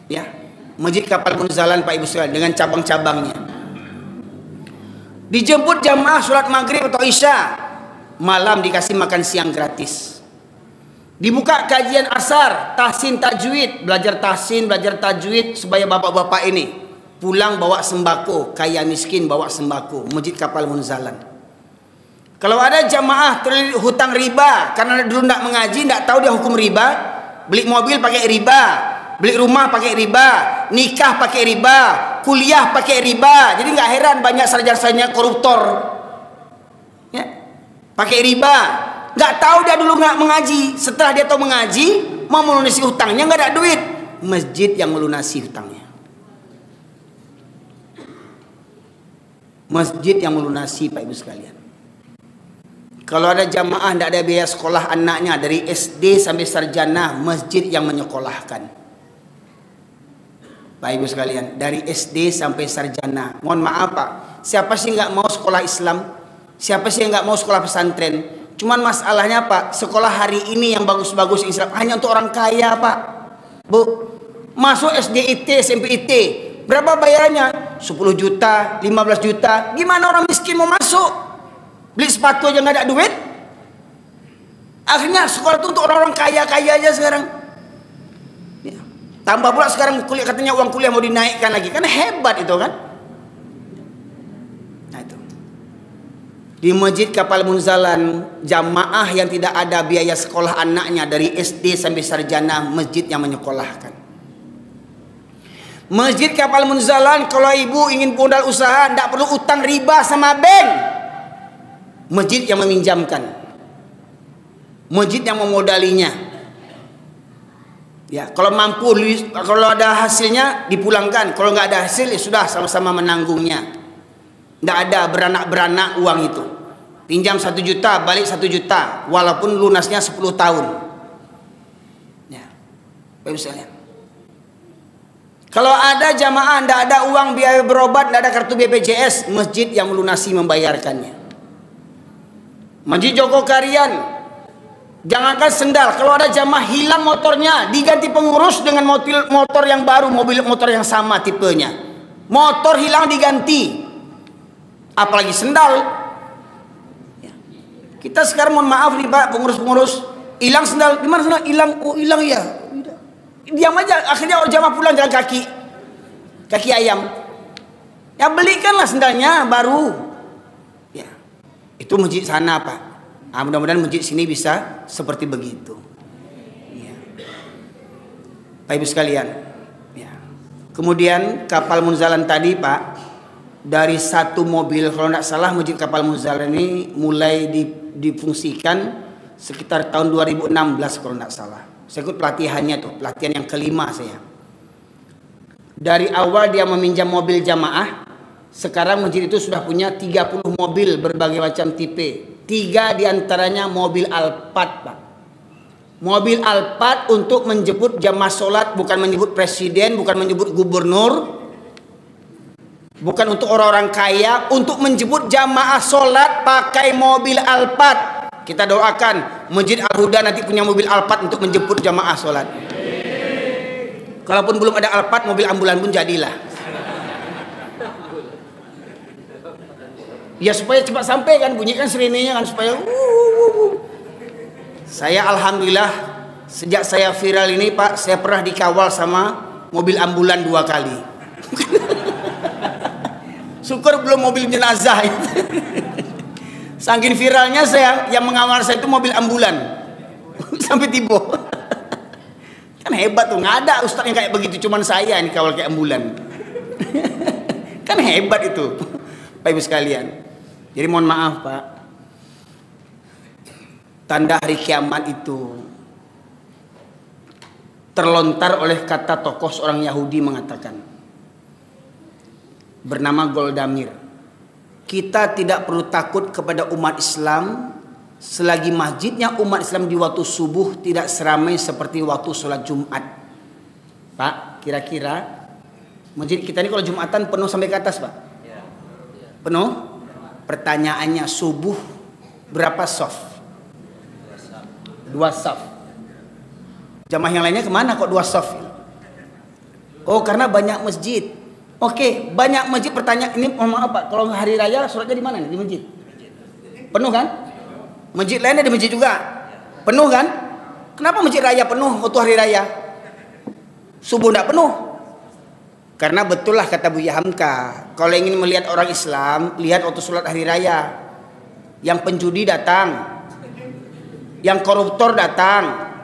ya. Masjid Kapal Munzalan Pak Ibu sekalian dengan cabang-cabangnya. Dijemput jamaah sholat maghrib atau isya, malam dikasih makan siang gratis. Dibuka kajian asar, tahsin tajwid, belajar tahsin, belajar tajwid supaya bapak-bapak ini pulang bawa sembako, kaya miskin bawa sembako. Masjid Kapal Munzalan. Kalau ada jamaah terlilit hutang riba karena dulu tidak mengaji, tidak tahu dia hukum riba, beli mobil pakai riba, beli rumah pakai riba, nikah pakai riba, kuliah pakai riba. Jadi nggak heran banyak sarjana-sarjana koruptor, ya, pakai riba. Nggak tahu dia dulu nggak mengaji. Setelah dia tahu mengaji, mau melunasi hutangnya nggak ada duit. Masjid yang melunasi hutangnya. Masjid yang melunasi Pak Ibu sekalian. Kalau ada jamaah tidak ada biaya sekolah anaknya dari SD sampai sarjana, masjid yang menyekolahkan. Pak Ibu sekalian, dari SD sampai sarjana. Mohon maaf Pak, siapa sih nggak mau sekolah Islam? Siapa sih yang nggak mau sekolah pesantren? Cuman masalahnya Pak, sekolah hari ini yang bagus-bagus Islam hanya untuk orang kaya Pak. Bu, masuk SD IT, SMP IT, berapa bayarannya? 10 juta, 15 juta. Gimana orang miskin mau masuk? Beli sepatu aja nggak ada duit. Akhirnya sekolah itu untuk orang-orang kaya-kaya aja sekarang. Ya. Tambah pula sekarang kuliah, katanya uang kuliah mau dinaikkan lagi. Kan hebat itu kan. Nah itu. Di Masjid Kapal Munzalan, jamaah yang tidak ada biaya sekolah anaknya dari SD sampai sarjana, masjid yang menyekolahkan. Masjid Kapal Munzalan, kalau ibu ingin modal usaha, tidak perlu utang riba sama bank. Masjid yang meminjamkan, masjid yang memodalinya. Ya, kalau mampu, kalau ada hasilnya dipulangkan. Kalau nggak ada hasil, ya sudah sama-sama menanggungnya. Tidak ada beranak-beranak uang itu. Pinjam 1 juta, balik 1 juta, walaupun lunasnya 10 tahun. Ya, misalnya. Kalau ada jamaah tidak ada uang biaya berobat, tidak ada kartu BPJS, masjid yang melunasi membayarkannya. Masjid Joko Karian, jangankan sendal, kalau ada jamaah hilang motornya, diganti pengurus dengan motor yang baru, mobil motor yang sama tipenya. Motor hilang diganti, apalagi sendal. Ya. Kita sekarang mohon maaf nih Pak, pengurus-pengurus, hilang sendal, di mana sendal? Hilang, oh hilang ya. Diam aja, akhirnya jamaah pulang jalan kaki ayam. Ya belikanlah sendalnya baru. Ya, itu masjid sana Pak. Nah, mudah-mudahan masjid sini bisa seperti begitu. Ya. Pak Ibu sekalian. Ya. Kemudian Kapal Munzalan tadi Pak, dari 1 mobil, kalau tidak salah Masjid Kapal Munzalan ini mulai difungsikan sekitar tahun 2016 kalau tidak salah. Saya ikut pelatihannya tuh, pelatihan yang kelima saya. Dari awal dia meminjam mobil jamaah, sekarang masjid itu sudah punya 30 mobil berbagai macam tipe. 3 diantaranya mobil Alphard Pak. Mobil Alphard untuk menjemput jamaah sholat, bukan menyebut presiden, bukan menyebut gubernur, bukan untuk orang-orang kaya, untuk menjemput jamaah sholat pakai mobil Alphard. Kita doakan Masjid Al-Huda nanti punya mobil Alphard untuk menjemput jamaah sholat. Kalaupun belum ada Alphard, mobil ambulan pun jadilah. Ya supaya cepat sampai kan, bunyikan sirenenya kan supaya. Saya alhamdulillah sejak saya viral ini Pak, saya pernah dikawal sama mobil ambulan 2 kali. Syukur belum mobil jenazah. Saking viralnya saya, yang mengawal saya itu mobil ambulan. Sampai tiba. Kan hebat tuh, nggak ada ustaz yang kayak begitu, cuman saya ini kawal kayak ambulan. Kan hebat itu, Pak Ibu sekalian. Jadi mohon maaf Pak, tanda hari kiamat itu terlontar oleh kata tokoh seorang Yahudi mengatakan, bernama Goldamir. Kita tidak perlu takut kepada umat Islam selagi masjidnya umat Islam di waktu subuh tidak seramai seperti waktu sholat Jumat. Pak, kira-kira masjid kita ini kalau Jumatan penuh sampai ke atas Pak? Penuh? Pertanyaannya, subuh berapa saf? 2 saf. Jamaah yang lainnya kemana kok 2 saf? Oh karena banyak masjid. Oke, banyak masjid. Pertanyaan ini mohon maaf Pak, kalau hari raya sholatnya di mana nih? Di masjid? Penuh kan? Masjid lainnya di masjid juga penuh kan? Kenapa masjid raya penuh waktu hari raya? Subuh tidak penuh? Karena betul lah kata Buya Hamka, kalau ingin melihat orang Islam, lihat waktu sholat hari raya. Yang penjudi datang, yang koruptor datang,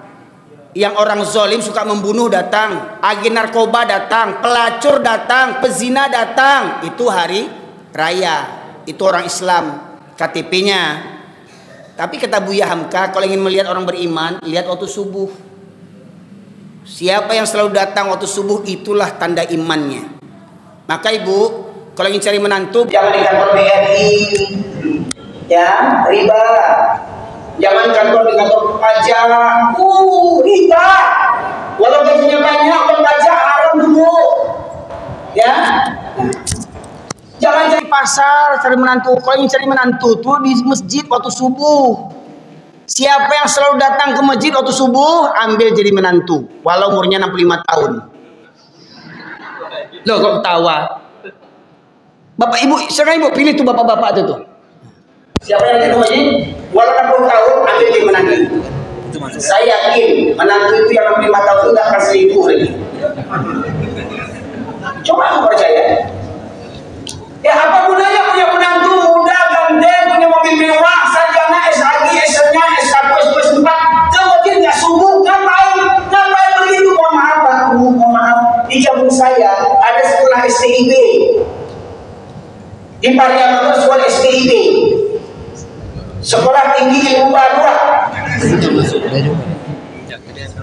yang orang zalim suka membunuh datang, agen narkoba datang, pelacur datang, pezina datang. Itu hari raya, itu orang Islam KTP-nya. Tapi kata Buya Hamka, kalau ingin melihat orang beriman, lihat waktu subuh. Siapa yang selalu datang waktu subuh, itulah tanda imannya. Maka Ibu, kalau ingin cari menantu, jangan di kantor BRI, ya, riba. Jangan kantor di kantor pajak, riba. Walau gajinya banyak, pajak haram dulu, ya. Jangan cari pasar, cari menantu. Kalau ingin cari menantu tuh di masjid waktu subuh. Siapa yang selalu datang ke masjid waktu subuh, ambil jadi menantu. Walau umurnya 65 tahun. Loh kok ketawa? Bapak ibu, sekarang ibu pilih tuh bapak-bapak tuh. Siapa yang datang ke masjid, walau 60 tahun, ambil jadi menantu. Saya yakin menantu itu yang 5 tahun itu nggak akan selingkuh lagi. Coba aku percaya. Ya apa gunanya punya menantu muda, ganteng, punya mobil mewah, sarjana SHG, S-nya, S1, S2, S4, kemudian nggak sungguh, ngapain begitu? Mohon maaf, Pak, mohon maaf. Di kampung saya ada sekolah STIB. Di Pariaman sekolah STIB. Sekolah Tinggi Ilmu Barua.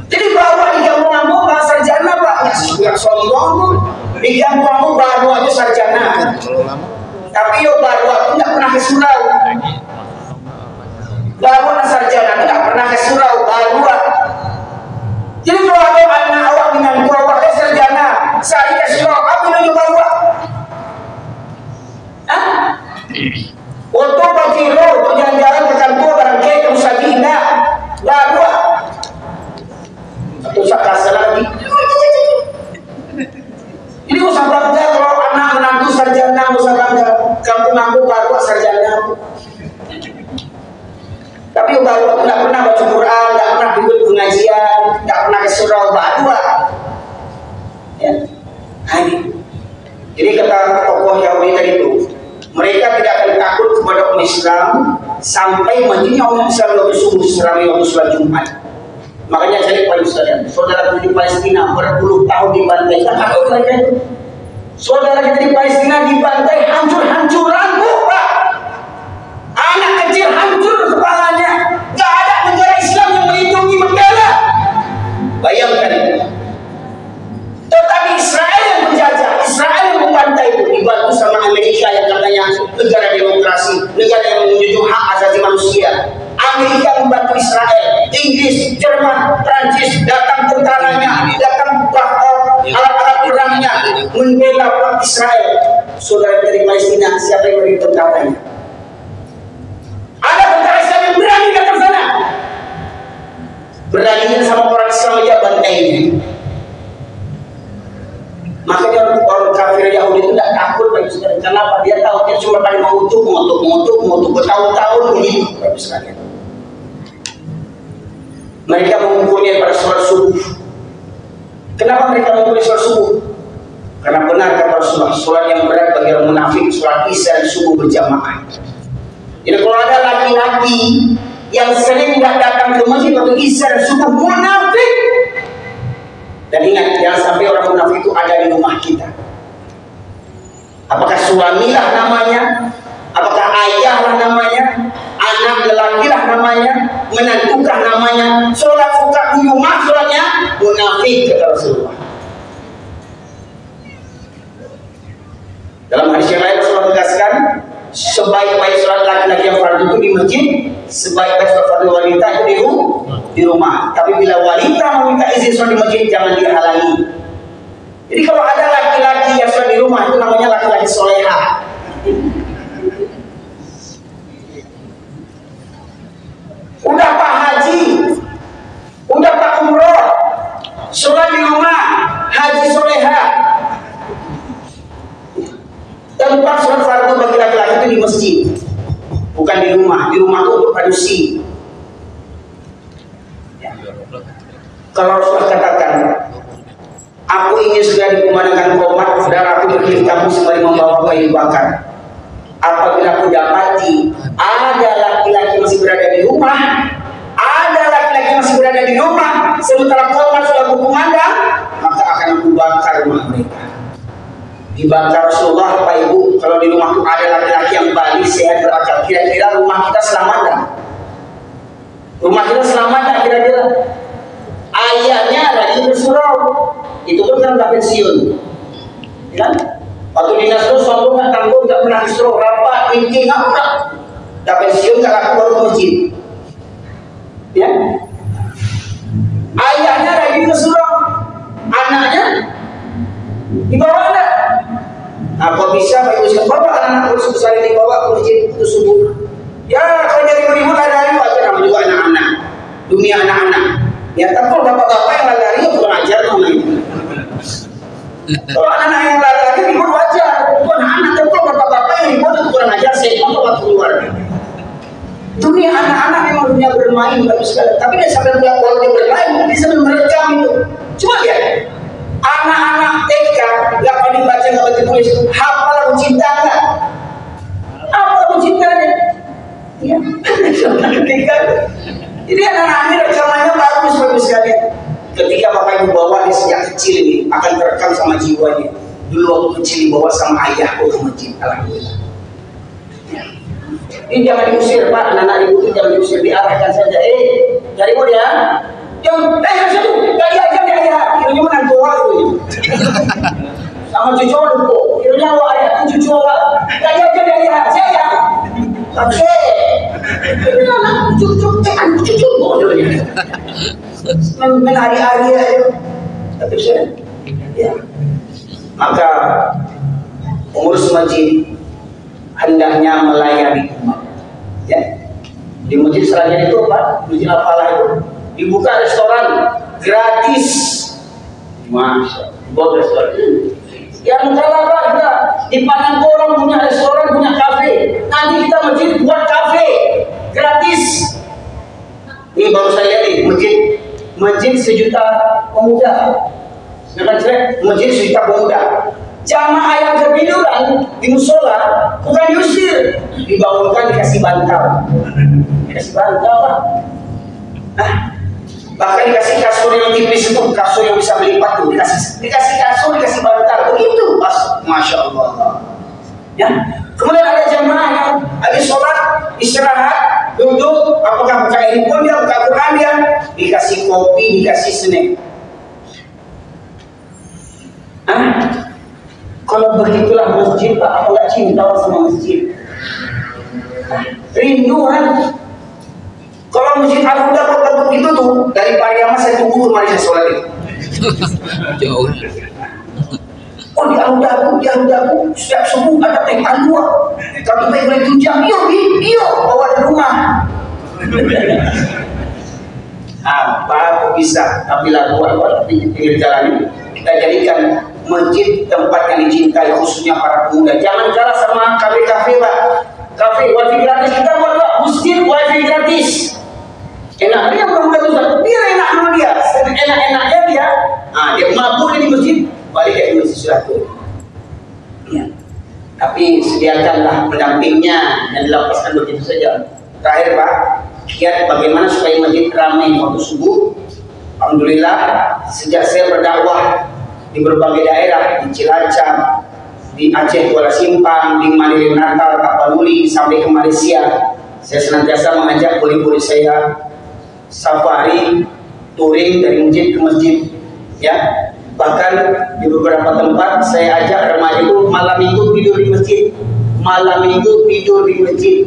Jadi bawa di kampung-kampung Pak sarjana Pak, nggak sombong. Di kampung-kampung baru aja sarjana. Tapi yo baru aku nggak pernah ke surau. Baru sarjana nggak pernah ke surau baru. Jadi kalau ada anak awak dengan awak ke sarjana, saya ke surau, apa yang baru? Untuk pagiro, untuk jalan-jalan ke kantor barangkali ke Musagina, baru. Atau sakasa lagi. Jadi usah bangga kalau anak menantu sarjana, usah bangga kampung-kampung baru sarjana. Tapi baru nggak pernah baca Quran, nggak pernah ikut pengajian, nggak pernah ke surau baru. Ya, jadi kata tokoh Yahudi tadi itu, mereka tidak akan takut kepada umat Islam sampai matinya umat Islam waktu subuh selama waktu sholat Jumat. Makanya saya paling saudara di Palestina berpuluh tahun dibantai. Kan apa mereka itu? Saudara kita di Palestina dibantai hancur-hancuran, Pak. Anak kecil hancur kepalanya. Gak ada negara Islam yang melindungi membela. Bayangkan itu. Tetapi Israel yang menjajah, Israel yang membantai itu dibantu sama Amerika yang katanya negara demokrasi, negara yang menjunjung hak asasi manusia. Amerika membantu Israel, Inggris, Jerman, Prancis, datang tentaranya, datang alat-alat perangnya membela Israel. Saudara dari Palestina, siapa yang beri tentaranya? Ada tentara Islam yang berani datang sana. Berani sama orang Islam aja bantainya. Makanya orang kafir Yahudi itu tidak takut bagi sekalian. Kenapa? Dia tahu dia cuma paling mengutuk bertahun-tahun begitu bagi sekalian. Mereka mengukurnya pada sholat subuh. Kenapa mereka mengukur sholat subuh? Karena benar kata Rasulullah, sholat yang berat bagi orang munafik, sholat isya dan subuh berjamaah. Jadi kalau ada laki-laki yang sering tidak datang ke masjid waktu isya dan subuh, munafik. Dan ingat, jangan sampai orang munafik itu ada di rumah kita. Apakah suamilah namanya, apakah ayahlah namanya, anak lelakilah namanya, menantukah namanya, sholat suka di rumah sholatnya, munafik kata Rasulullah. Dalam hadis yang lain Rasulullah tegaskan, sebaik-baik sholat laki-laki yang fardu itu di masjid, sebaik-baik sholat fardu wanita itu di rumah. Tapi bila wanita meminta izin sholat di masjid, jangan dihalangi. Jadi kalau ada laki-laki yang sholat di rumah, itu namanya laki-laki soleha. Udah Pak Haji, udah Pak Umroh, sholat di rumah, haji soleha. Tempat sholat fardu bagi laki-laki itu di masjid, bukan di rumah. Di rumah itu untuk manusia. Ya. Kalau Rasulullah katakan, aku ingin segera dikumandangkan qomat, darahku berkilir kamu sembari membawa kayu bakar. Apabila aku dapati ada laki-laki masih berada di rumah, ada laki-laki masih berada di rumah, sementara qomat sudah berkumandang, maka akan aku bakar rumah mereka. Dibakar Rasulullah, Bapak Ibu, kalau di rumah itu ada laki-laki yang balik sehat berakal, kira-kira rumah kita selamat tak? Rumah kita selamat tak kira-kira? Ayahnya lagi bersurau, itu pun kan udah pensiun, kan? Waktu dinas itu sombong nggak tanggung, nggak pernah disuruh rapat, inti nggak pernah. Udah pensiun nggak laku baru ke masjid, ya? Ayahnya lagi bersurau, anaknya dibawa enggak? Nah, kok bisa Pak Ibu sekalian, bapak anak-anak urus besar ini bawa ke masjid itu subuh. Ya, kalau jadi ribut ada aja namanya juga anak-anak, dunia anak-anak. Ya, tapi kalau bapak-bapak yang lari ya kurang ajar namanya. Kalau anak-anak yang lari ribut wajar, itu anak-anak. Tapi kalau bapak-bapak yang ribut itu kurang ajar, saya mau bawa keluar. Dunia anak-anak memang dunia anaknya bermain bagus sekali. Tapi dia sambil melihat kalau dia bermain, dia sambil merekam itu. Cuma lihat, anak-anak TK nggak pandai dibaca, nggak pandai tulis, hafal lagu cinta nggak? Apa lagu cintanya? Ya, ketika jadi anak-anak ini rekamannya bagus sekali. Ketika bapak ibu bawa dia sejak kecil ini akan terekam sama jiwanya. Dulu waktu kecil dibawa sama ayahku ke masjid, alhamdulillah. Ini jangan diusir Pak, anak-anak ibu itu jangan diusir, diarahkan saja. Cari mau dia, yang satu, tadi aja dia ayah, kiranya menang doa itu. Sama cucu aku, kiranya awak ayah, cucu awak, tadi aja dia ayah, saya. Oke, ini anak cucu, cucu bodohnya. Menari-ari aja, tapi saya, ya. Maka pengurus masjid hendaknya melayani umat. Ya. Di masjid selanjutnya itu apa? Masjid Al-Falah itu dibuka restoran gratis. Masya Allah, buat restoran. Yang kalah juga di Panangkorong punya restoran, punya kafe. Nanti kita masjid buat kafe gratis. Ini baru saya lihat nih, masjid 1 juta pemuda. Masjid 1 juta pemuda. Jamaah yang ketiduran di musola bukan diusir, dibangunkan, dikasih bantal. Dikasih bantal Pak. Nah, bahkan dikasih kasur yang tipis itu, kasur yang bisa melipat tuh, dikasih kasur, dikasih bantal, begitu pas, masya Allah. Ya, kemudian ada jamaah yang habis sholat istirahat, duduk, apakah buka handphone dia, buka Quran dia, dikasih kopi, dikasih snack. Kalau begitulah masjid, Pak, aku gak cinta sama masjid. Rinduan. Kalau masjid Al-Huda kota begitu tuh, dari Pariaman saya tunggu kemarin saya sholat itu. Jauh. Oh di Al-Huda aku, setiap subuh ada teh dua. Kalau teh boleh tunjang, iyo, bawa di rumah. Apa kok bisa? Tapi lagu di pinggir jalan ini kita jadikan masjid tempat yang dicintai khususnya para pemuda. Jangan kalah sama kafe-kafe Pak. Kafe wifi gratis kita buat Pak. Masjid wifi gratis. Enaknya pemuda itu biar enak sama dia. Enak-enaknya dia. Dia mabuk di masjid, balik ke masjid suatu. Ya. Tapi sediakanlah pendampingnya dan dilepaskan begitu saja. Terakhir Pak, lihat bagaimana supaya masjid ramai waktu subuh. Alhamdulillah sejak saya berdakwah di berbagai daerah, di Cilacap, di Aceh Kuala Simpang, di Mandiri Natal, Tapanuli, sampai ke Malaysia, saya senantiasa mengajak murid-murid saya safari, touring dari masjid ke masjid, ya. Bahkan di beberapa tempat saya ajak remaja itu malam minggu tidur di masjid, malam minggu tidur di masjid.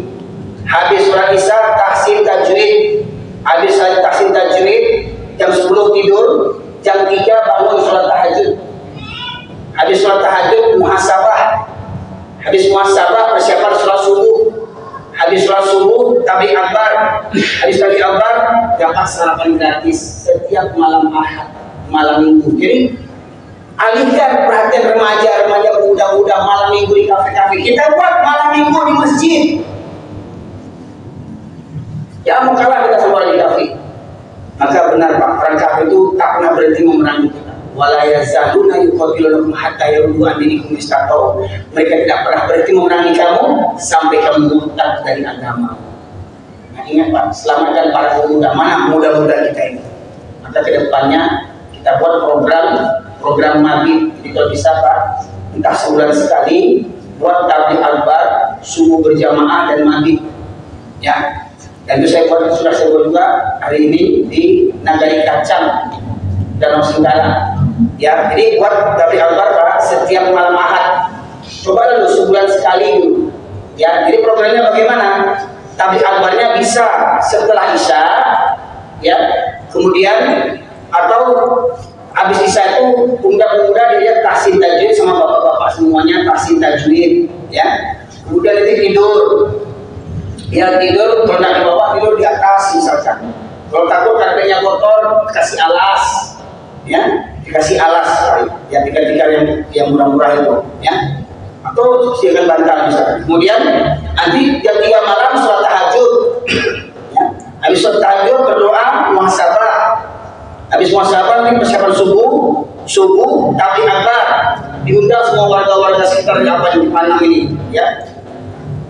Habis sholat isya tahsin tajwid, habis tahsin tajwid jam 10 tidur, jam 3 bangun sholat tahajud. Habis sholat tahajud muhasabah. Habis muhasabah persiapan sholat subuh. Habis sholat subuh tablik akbar. Habis tablik akbar dapat sarapan gratis setiap malam Ahad, malam minggu. Jadi alihkan perhatian remaja muda-muda malam minggu di kafe-kafe. Kita buat malam minggu di masjid. Ya mau kalah kita sama di kafe. Maka benar Pak, orang kafir itu tak pernah berhenti memerangi kita. Wala yazaluna yuqatilunakum hatta yaruddu an dinikum istata'u. Mereka tidak pernah berhenti memerangi kamu sampai kamu murtad dari agama. Nah, ingat Pak, selamatkan para pemuda. Mana muda-muda kita ini? Maka kedepannya kita buat program mabit. Jadi kalau bisa Pak, entah sebulan sekali buat tabligh akbar, subuh berjamaah dan mabit. Ya. Dan itu sudah saya buat juga hari ini di Nagari Kacang, Danau Singkara. Ya, jadi buat tabligh akbar Pak setiap malam Ahad. Coba dulu sebulan sekali dulu. Ya, jadi programnya bagaimana? Tabligh akbarnya bisa setelah Isya, ya. Kemudian atau habis Isya itu pemuda-pemuda dia tahsin tajwid sama bapak-bapak semuanya tahsin tajwid, ya. Kemudian nanti tidur. Ya tidur, kalau nak di bawah tidur di atas misalkan. Kalau takut kakinya kotor, kasih alas, ya, dikasih alas, ya tikar-tikar yang murah-murah itu, ya. Atau silakan bantal misalkan. Kemudian nanti jam 3 malam sholat tahajud, ya. Habis sholat tahajud berdoa muhasabah. Habis muhasabah ini persiapan subuh tapi akbar. Diundang semua warga-warga sekitar apa di Panang ini, ya.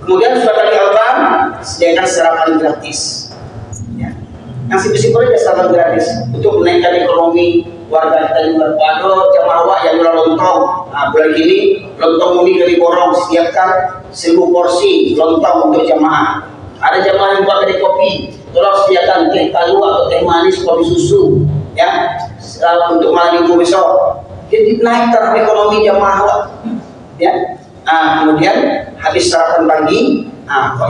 Kemudian sudah kali alban sediakan sarapan gratis. Ya. Yang simpel-simpel aja sarapan gratis untuk menaikkan ekonomi warga kita juga. Waduh, jamaah awak yang jual lontong. Nah, bulan ini lontong muni dari Borong sediakan 1000 porsi lontong untuk jamaah. Ada jamaah yang buat dari kopi, tolong sediakan teh talu atau teh manis, kopi susu, ya, untuk malam minggu besok. Jadi naik taraf ekonomi jamaah awak, ya. Nah, kemudian habis sarapan pagi,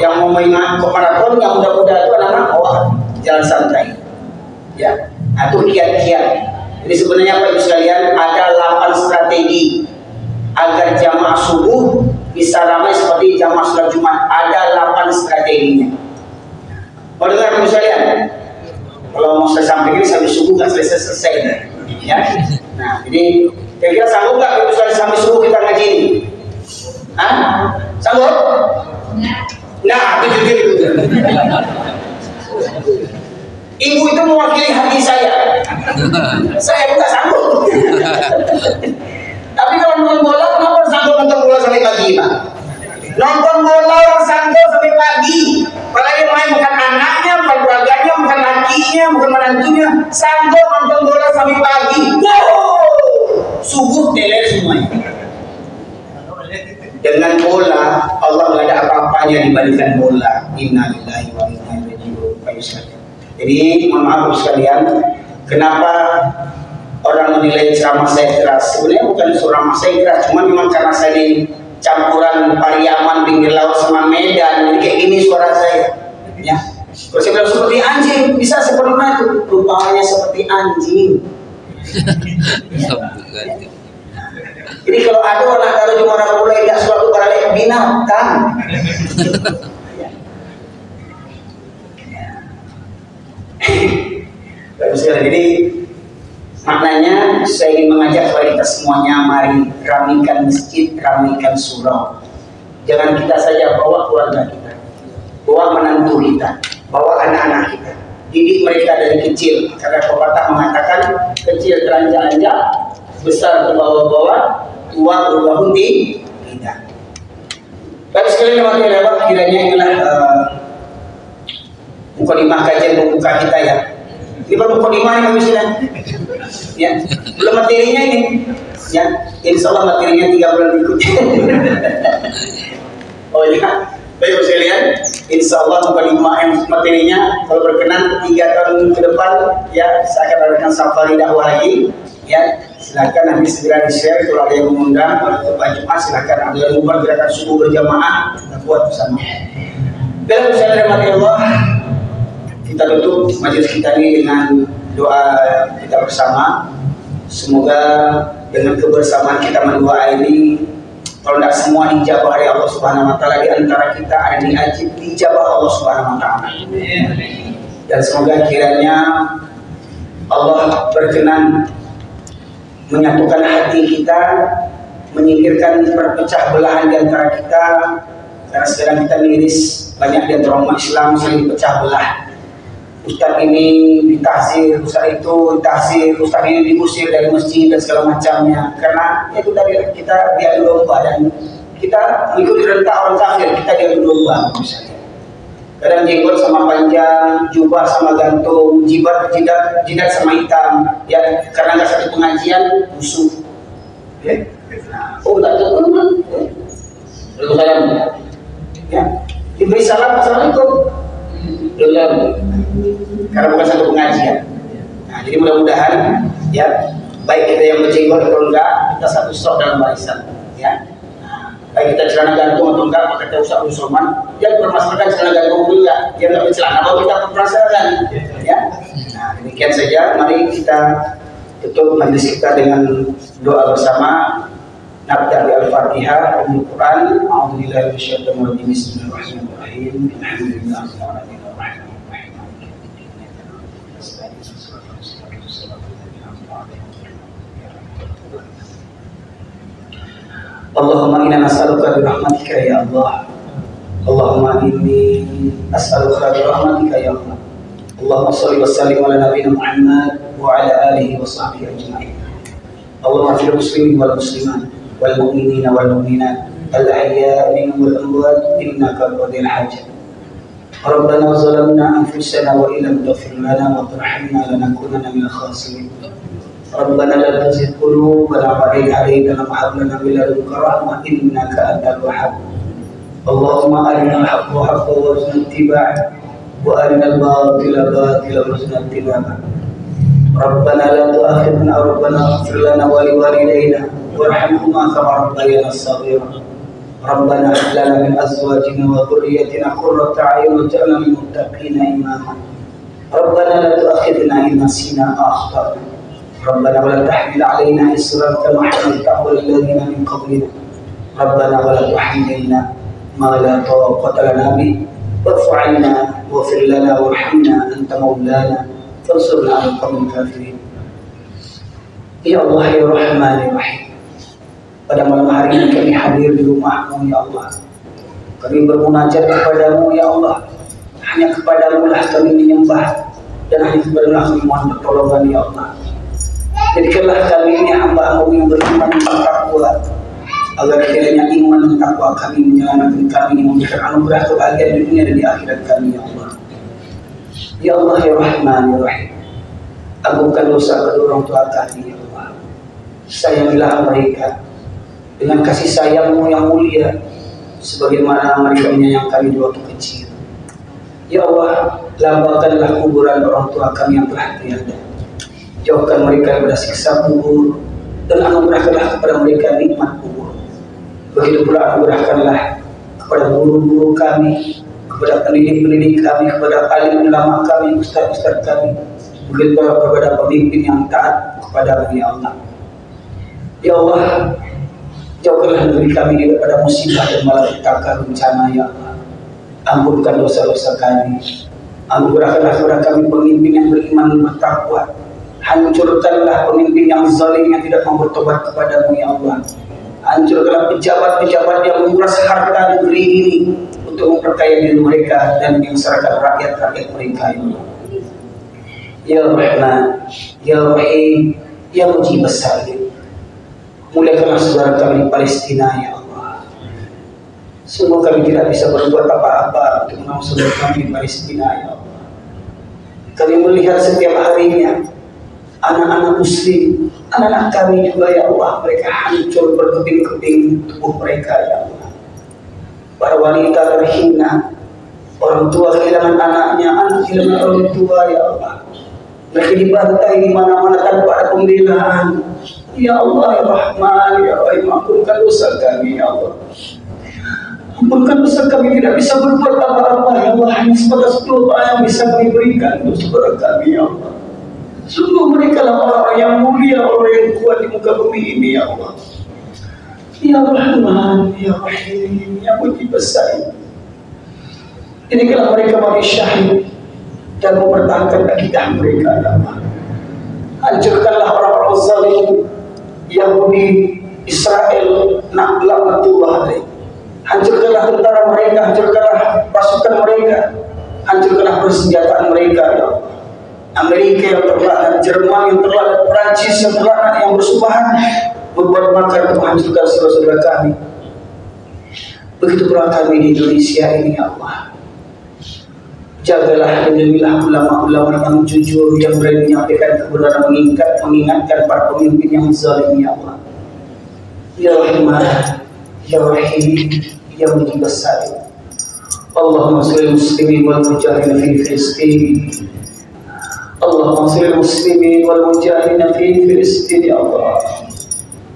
yang mau main maraton yang muda-muda itu anak-anak awak jalan santai, ya. Nah, itu kiat-kiat. Jadi sebenarnya Bapak Ibu sekalian ada 8 strategi agar jamaah subuh bisa ramai seperti jamaah sholat Jumat. Ada 8 strateginya. Mau dengar Bapak Ibu sekalian? Kalau mau saya sampaikan sampai subuh nggak selesai, ya. Nah, jadi kira-kira sanggup nggak Bapak Ibu sekalian sampai subuh kita ngaji ini? Hah? Sanggup? Nah, itu. Ibu itu mewakili hati saya. Saya bukan sanggup. Tapi kalau nonton bola, kenapa sanggup nonton bola sampai pagi, Pak? Nonton bola orang sanggup sampai pagi. Apalagi main bukan anaknya, bukan keluarganya, bukan lakinya, bukan menantunya. Sanggup nonton bola sampai pagi. Wow! Subuh teler semuanya. Dengan bola, Allah nggak ada apa-apanya dibandingkan bola. Innalillahi wa inna ilaihi raji'un. Jadi mohon maaf sekalian, kenapa orang menilai ceramah saya keras? Sebenarnya bukan ceramah saya keras, cuma memang karena saya ini campuran Pariaman, pinggir laut sama Medan, jadi kayak gini suara saya. Ya, kalau saya bilang seperti anjing, bisa seperti itu, rupanya seperti anjing. Jadi kalau ada orang kalau cuma orang mulai tidak suatu barang binatang. Bagus sekali. Jadi maknanya saya ingin mengajak kepada kita semuanya, mari ramaikan masjid, ramaikan surau. Jangan kita saja, bawa keluarga kita, bawa menantu kita, bawa anak-anak kita, didik mereka dari kecil. Karena pepatah mengatakan kecil teranjak-anjak, besar terbawa-bawa, tua berubah hunti tidak. Baik sekali teman-teman, kiranya inilah mukadimah kajian pembuka kita ya. Ini baru mukadimah ini misalnya, ya. Belum materinya ini, ya. Insya Allah materinya 3 bulan berikutnya. Oh ya, baik sekalian. Insya Allah mukadimah yang materinya kalau berkenan 3 tahun ke depan, ya saya akan adakan safari dakwah lagi. Ya, silakan nanti segera di-share kalau ada yang mengundang pada Jumat, silakan ada yang membuat gerakan subuh berjamaah, kita buat bersama. Dan saya rahmati Allah, kita tutup majelis kita ini dengan doa kita bersama. Semoga dengan kebersamaan kita mendoa ini, kalau tidak semua dijabah oleh Allah Subhanahu Wa Taala, di antara kita ada dijabah Allah Subhanahu Wa Taala. Dan semoga kiranya Allah berkenan menyatukan hati kita, menyingkirkan perpecah belahan di antara kita, karena sekarang kita miris banyak di antara umat Islam saling pecah belah. Ustaz ini ditahzir, Ustaz itu ditahzir, Ustaz ini diusir dari masjid dan segala macamnya, karena itu tadi kita diadu domba dan kita mengikuti rentak orang kafir, kita diadu domba misalnya. Kadang jenggot sama panjang, jubah sama gantung, jidat sama hitam, ya, karena nggak satu pengajian musuh. Ya. Oh nggak tahu kan? Belum salam. Ya, diberi salam, assalamualaikum. Belum. Karena bukan satu pengajian. Nah, jadi mudah-mudahan, ya, baik kita yang berjenggot atau enggak, kita satu stok dalam barisan, ya. Baik kita celana gantung atau enggak, maka kita usah Sulman yang bermasalahkan celana gantung dulu enggak, dia enggak bercelana, bahwa kita permasalahan, ya. Nah, demikian saja. Mari kita tutup majelis kita dengan doa bersama. Nabda bi al-Fatihah, Al-Quran. A'udzubillahi minasyaitonir rajim. Bismillahirrahmanirrahim. Alhamdulillahirabbil alamin. Allahumma inna nas'aluka bi rahmatika ya Allah. Allahumma inni as'aluka bi rahmatika ya Allah Allahumma shalli wa sallim ala nabiyyina Muhammad wa ala alihi wa sahbihi ajma'in. Allahumma fil muslimin wal muslimat wal mu'minina wal mu'minat al-ahya'i minhum wal amwat innaka qadil hajat. Rabbana zalamna anfusana wa illam taghfir lana wa tarhamna lanakunanna minal khasirin. Rabbana la tuzigh qulubana ba'da idh hadaytana wa hab lana min ladunka rahmah innaka antal wahhab. Allahumma arina al-haqqa haqqan warzuqna ittiba'ahu wa arina al-batila batilan warzuqna ijtinabah. Rabbana la tu'akhidhna rabbana ighfir lana wa liwalidayna warhamhuma kama rabbayana shaghira. Rabbana hab lana min azwajina wa dhurriyyatina qurrata a'yun waj'alna lil muttaqina imama. Rabbana la tu'akhidhna in nasina aw akhtana. Rabbana wa la tahmil 'alaina isran kama hamaltahu 'alal ladzina min qablina. Rabbana wa la tuhammilna ma la taqata lana bihi wa'fu 'anna waghfir lana warhamna anta maulana fansurna 'alal qawmil kafirin. Ya Allah ya Rahman ya Rahim, pada malam hari ini kami hadir di rumah-Mu ya Allah. Kami bermunajat kepadamu ya Allah. Hanya kepadamu lah kami menyembah dan hanya kepadamu lah kami mohon pertolongan ya Allah. Jadikanlah kami ini hamba-Mu yang beriman dan bertakwa, agar kiranya iman dan takwa kami menyelamatkan kami, memberikan anugerah kebahagiaan di dunia dan di akhirat kami ya Allah. Ya Allah ya Rahman ya Rahim, agungkan dosa kedua orang tua kami ya Allah. Sayangilah mereka dengan kasih sayang-Mu yang mulia, sebagaimana mereka menyayang kami di waktu kecil. Ya Allah, lapangkanlah kuburan orang tua kami yang telah tiada. Jauhkan mereka dari siksa kubur dan anugerahkanlah kepada mereka nikmat kubur. Begitu pula anugerahkanlah kepada guru-guru kami, kepada pendidik-pendidik kami, kepada alim ulama kami, ustaz-ustaz kami. Begitu pula kepada pemimpin yang taat kepada ya Allah. Ya Allah, jauhkanlah negeri kami daripada musibah dan malapetaka bencana ya Allah. Ampunkan dosa-dosa kami. Anugerahkanlah kepada kami pemimpin yang beriman dan bertakwa. Hancurkanlah pemimpin yang zalim yang tidak mau bertobat kepadamu ya Allah. Hancurkanlah pejabat-pejabat yang menguras harta negeri ini untuk memperkaya diri mereka dan menyengsarakan rakyat-rakyat mereka ya Allah. Ya Rahman, Ya Rahim, Ya Mujib as-Sa'ilin, muliakanlah saudara kami di Palestina ya Allah. Sungguh kami tidak bisa berbuat apa-apa untuk menolong saudara kami di Palestina ya Allah. Kami melihat setiap harinya anak-anak muslim, anak-anak kami juga ya Allah, mereka hancur berkeping-keping tubuh mereka ya Allah. Para wanita terhina, orang tua kehilangan anaknya, anak kehilangan orang tua ya Allah. Mereka dibantai di mana-mana tanpa ada pembelaan. Ya Allah ya Rahman ya Rahim, ampunkan dosa kami ya Allah. Ampunkan dosa kami, tidak bisa berbuat apa-apa ya Allah, hanya sebatas doa yang bisa kami berikan untuk saudara kami ya Allah. Sungguh mereka lah orang-orang yang mulia, orang yang kuat di muka bumi ini ya Allah. Ya Rahman ya Rahim, Ya Mujib as-Sa'ilin, jadikanlah mereka mati syahid dan mempertahankan akidah mereka ya Allah. Hancurkanlah orang-orang zalim Yahudi, Israel, laknatullah alaih. Hancurkanlah tentara mereka, hancurkanlah pasukan mereka, hancurkanlah persenjataan mereka ya Allah. Amerika yang terlaknat, Jerman yang terlaknat, Prancis yang terlaknat, yang bersubahan berbuat makar untuk menghancurkan saudara-saudara kami. Begitu pula kami di Indonesia ini ya Allah. Jagalah dan lindungilah ulama-ulama yang jujur, yang berani menyampaikan kebenaran, mengingatkan para pemimpin yang zalim ya Allah. Ya Rahman, Ya Rahim, Ya Mujib as-Sa'ilin. Allahumma shalli muslimin wal mujahidin fi Filistin. Allahumma shalli muslimin wal mujahidin fi Filistin ya Allah.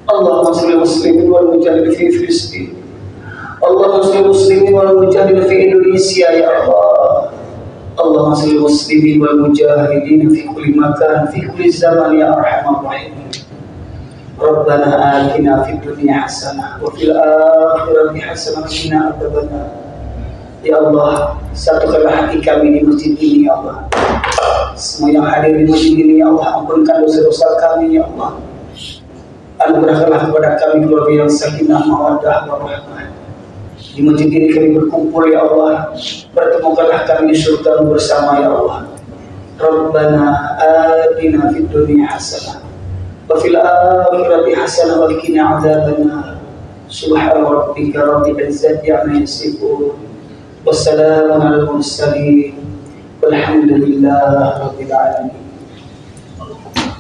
Allahumma shalli muslimin wal mujahidin fi Filistin. Allahumma shalli muslimin wal mujahidin fi Indonesia ya Allah. Allahumma shalli muslimin wal mujahidin fi kulli makan fi kulli zaman ya arhamar rahimin. Rabbana atina fid dunya hasanah wa fil akhirati hasanah wa qina adzabannar. Ya Allah, satukanlah hati kami di masjid ini ya Allah. Semua yang hadir di masjid ini ya Allah, ampunkan dosa-dosa kami ya Allah. Anugerahkanlah kepada kami keluarga yang sakinah, mawaddah, warahmah. Di masjid ini kami berkumpul ya Allah, pertemukanlah kami di surga bersama ya Allah. Rabbana atina fid dunya hasanah wa fil akhirati hasanah wa qina adzabannar. Subhana rabbika rabbil izzati amma yasifun. Wassalamun alal mursalin. Walhamdulillahi rabbil alamin.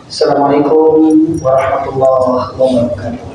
Assalamualaikum warahmatullahi wabarakatuh.